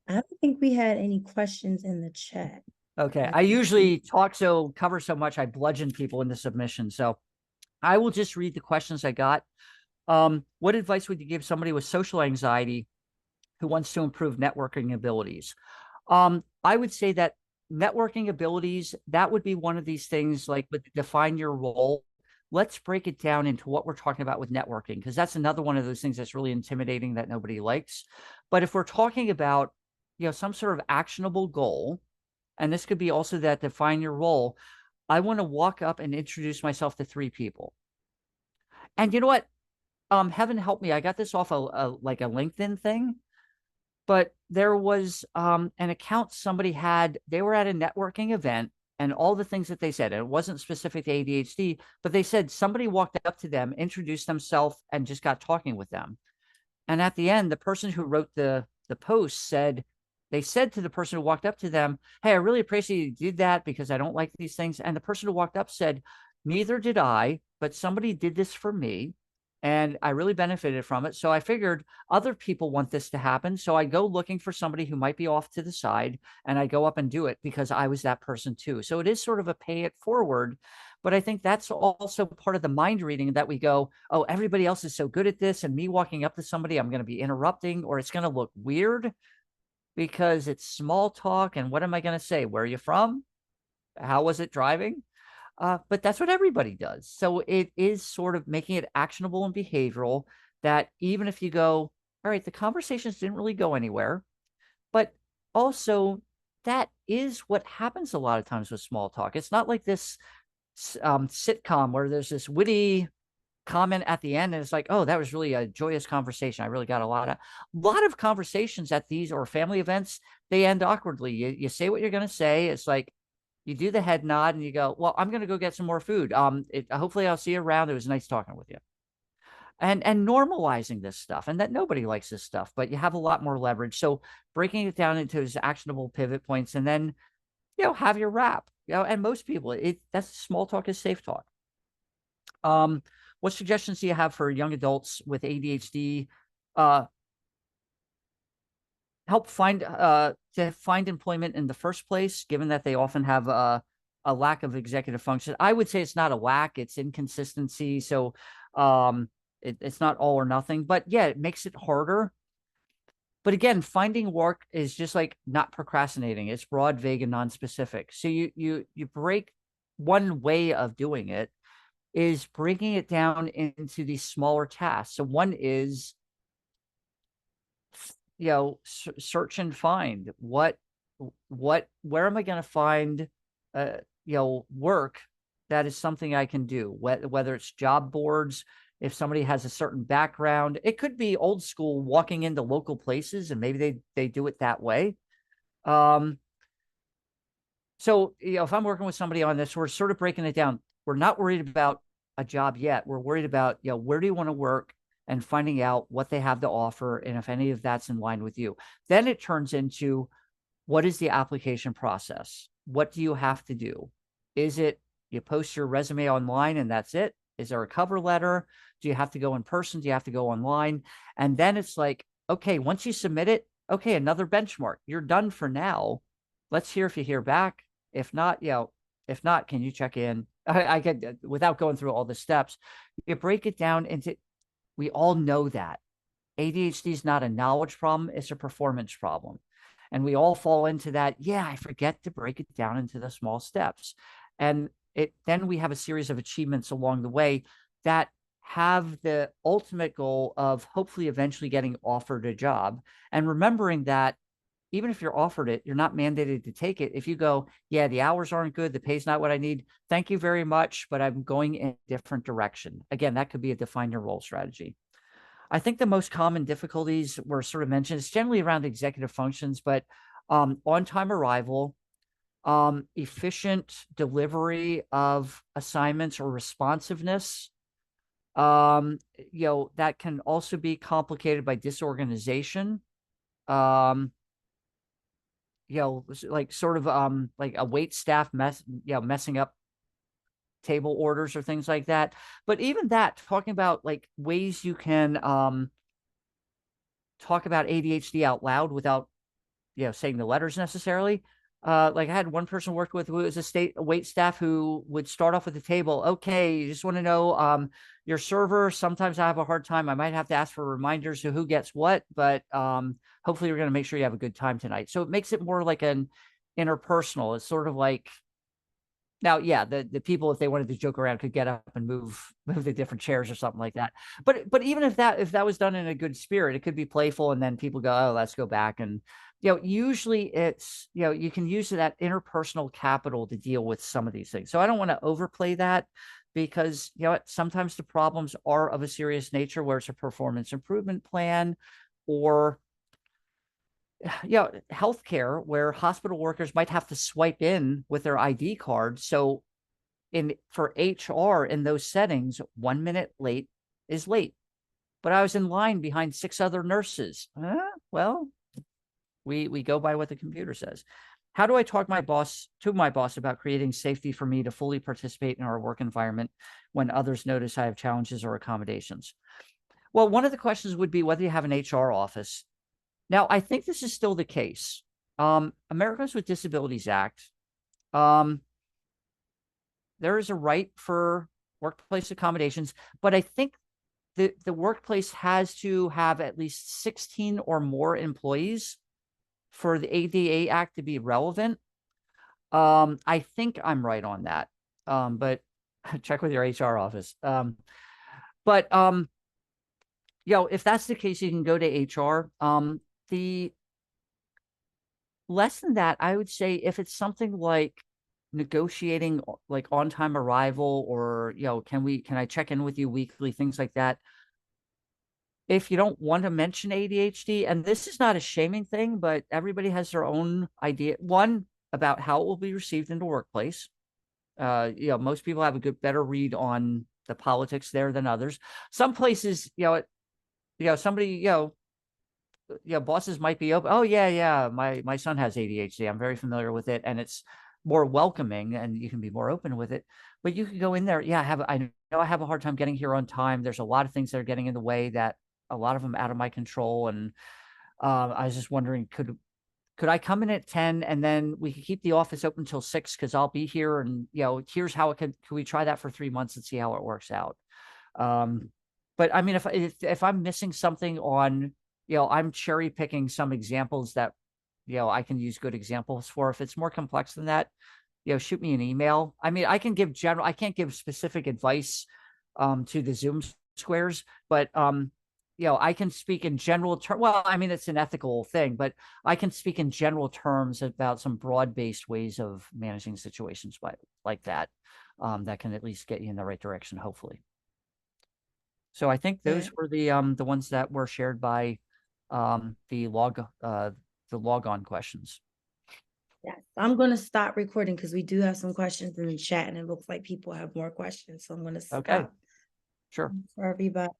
Speaker 1: don't think we had any questions in the chat.
Speaker 2: Okay. I usually cover so much, I bludgeon people into submission. So I will just read the questions I got. What advice would you give somebody with social anxiety who wants to improve networking abilities? I would say that networking abilities, that would be one of these things, like with define your role. let's break it down into what we're talking about with networking, because that's another one of those things that's really intimidating that nobody likes. But if we're talking about, some sort of actionable goal, and this could be also that define your role, I want to walk up and introduce myself to 3 people. And you know what? Heaven help me, I got this off like a LinkedIn thing, but there was an account somebody had. They were at a networking event, and all the things that they said, and it wasn't specific to ADHD, but they said somebody walked up to them, introduced themselves, and just got talking with them. And at the end, the person who wrote the post said, they said to the person who walked up to them, "Hey, I really appreciate you did that because I don't like these things." And the person who walked up said, "Neither did I, but somebody did this for me, and I really benefited from it. So I figured other people want this to happen. So I go looking for somebody who might be off to the side, and I go up and do it because I was that person too." So it is sort of a pay it forward. But I think that's also part of the mind reading, that we go, oh, everybody else is so good at this, and me walking up to somebody, I'm going to be interrupting, or it's going to look weird because it's small talk. And what am I going to say? Where are you from? How was it driving? But that's what everybody does. So it is sort of making it actionable and behavioral, that even if you go, all right, the conversations didn't really go anywhere, but also that is what happens a lot of times with small talk. It's not like this sitcom where there's this witty comment at the end and it's like, oh, that was really a joyous conversation. I really got a lot of conversations at these or family events. They end awkwardly. You say what you're going to say. It's like you do the head nod and you go, well, I'm going to go get some more food. Hopefully I'll see you around. It was nice talking with you. And normalizing this stuff, and that nobody likes this stuff, but you have a lot more leverage. So breaking it down into his actionable pivot points, and then have your wrap. And most people, that's small talk is safe talk. What suggestions do you have for young adults with ADHD? Help to find employment in the first place, given that they often have a lack of executive function. I would say it's not a lack, it's inconsistency. So it's not all or nothing, but yeah, it makes it harder. But again, finding work is just like not procrastinating. It's broad, vague, and non-specific. So you break, one way of doing it is breaking it down into these smaller tasks. So one is, search and find where am I going to find, work that is something I can do, whether it's job boards. If somebody has a certain background, it could be old school, walking into local places, and maybe they do it that way. So, if I'm working with somebody on this, we're sort of breaking it down. We're not worried about a job yet. We're worried about, where do you want to work, and finding out what they have to offer, and if any of that's in line with you. Then it turns into, what is the application process? What do you have to do? Is it you post your resume online and that's it? Is there a cover letter? Do you have to go in person? Do you have to go online? And then it's like, okay, once you submit it, okay, another benchmark. You're done for now. Let's hear if you hear back. If not, can you check in? I get, without going through all the steps, you break it down into, we all know that ADHD is not a knowledge problem, it's a performance problem. And we all fall into that. Yeah, I forget to break it down into the small steps. And then we have a series of achievements along the way that have the ultimate goal of hopefully eventually getting offered a job. And remembering that even if you're offered it, you're not mandated to take it. If you go, yeah, the hours aren't good, the pay's not what I need, thank you very much, but I'm going in a different direction. Again, that could be a define your role strategy. I think the most common difficulties were sort of mentioned. It's generally around executive functions, but on-time arrival, efficient delivery of assignments or responsiveness. That can also be complicated by disorganization. Like sort of like a wait staff messing up table orders or things like that. But even that, talking about like ways you can talk about ADHD out loud without saying the letters necessarily. Like I had one person worked with who was a wait staff who would start off with the table. Okay, you just want to know your server. Sometimes I have a hard time. I might have to ask for reminders of who gets what, but hopefully we're going to make sure you have a good time tonight. So it makes it more like an interpersonal. It's sort of like Now, yeah, the people, if they wanted to joke around, could get up and move the different chairs or something like that. But even if that was done in a good spirit, it could be playful, and then people go, oh, let's go back. And usually it's you can use that interpersonal capital to deal with some of these things. So I don't want to overplay that, because sometimes the problems are of a serious nature, where it's a performance improvement plan, or healthcare, where hospital workers might have to swipe in with their ID card. So for HR in those settings, 1 minute late is late. But I was in line behind 6 other nurses. Well, we go by what the computer says. How do I talk to my boss about creating safety for me to fully participate in our work environment when others notice I have challenges or accommodations? Well, one of the questions would be whether you have an HR office. Now, I think this is still the case. Americans with Disabilities Act, there is a right for workplace accommodations, but I think the workplace has to have at least 16 or more employees for the ADA Act to be relevant. I think I'm right on that. But check with your HR office. But if that's the case, you can go to HR. The less than that, I would say, if it's something like negotiating like on-time arrival, or can I check in with you weekly, things like that. If you don't want to mention ADHD, and this is not a shaming thing, but everybody has their own idea, one, about how it will be received in the workplace. Most people have a better read on the politics there than others. Some places, somebody, bosses might be open. Oh yeah, my son has ADHD. I'm very familiar with it, and it's more welcoming, and you can be more open with it. But you can go in there. Yeah, I know I have a hard time getting here on time. There's a lot of things that are getting in the way, that a lot of them out of my control. And I was just wondering, could I come in at 10, and then we could keep the office open until 6, because I'll be here, and here's how it could we try that for 3 months and see how it works out. But I mean, if I'm missing something on, I'm cherry picking some examples that I can use good examples for. If it's more complex than that, shoot me an email. I mean, I can't give specific advice to the Zoom squares, but I can speak in general terms. Well, I mean, it's an ethical thing, but I can speak in general terms about some broad-based ways of managing situations like that, that can at least get you in the right direction, hopefully. So I think those were the ones that were shared by the log-on questions.
Speaker 1: Yes, I'm going to stop recording because we do have some questions in the chat, and it looks like people have more questions. So I'm going to
Speaker 2: Okay,
Speaker 1: stop
Speaker 2: sure.
Speaker 1: for everybody.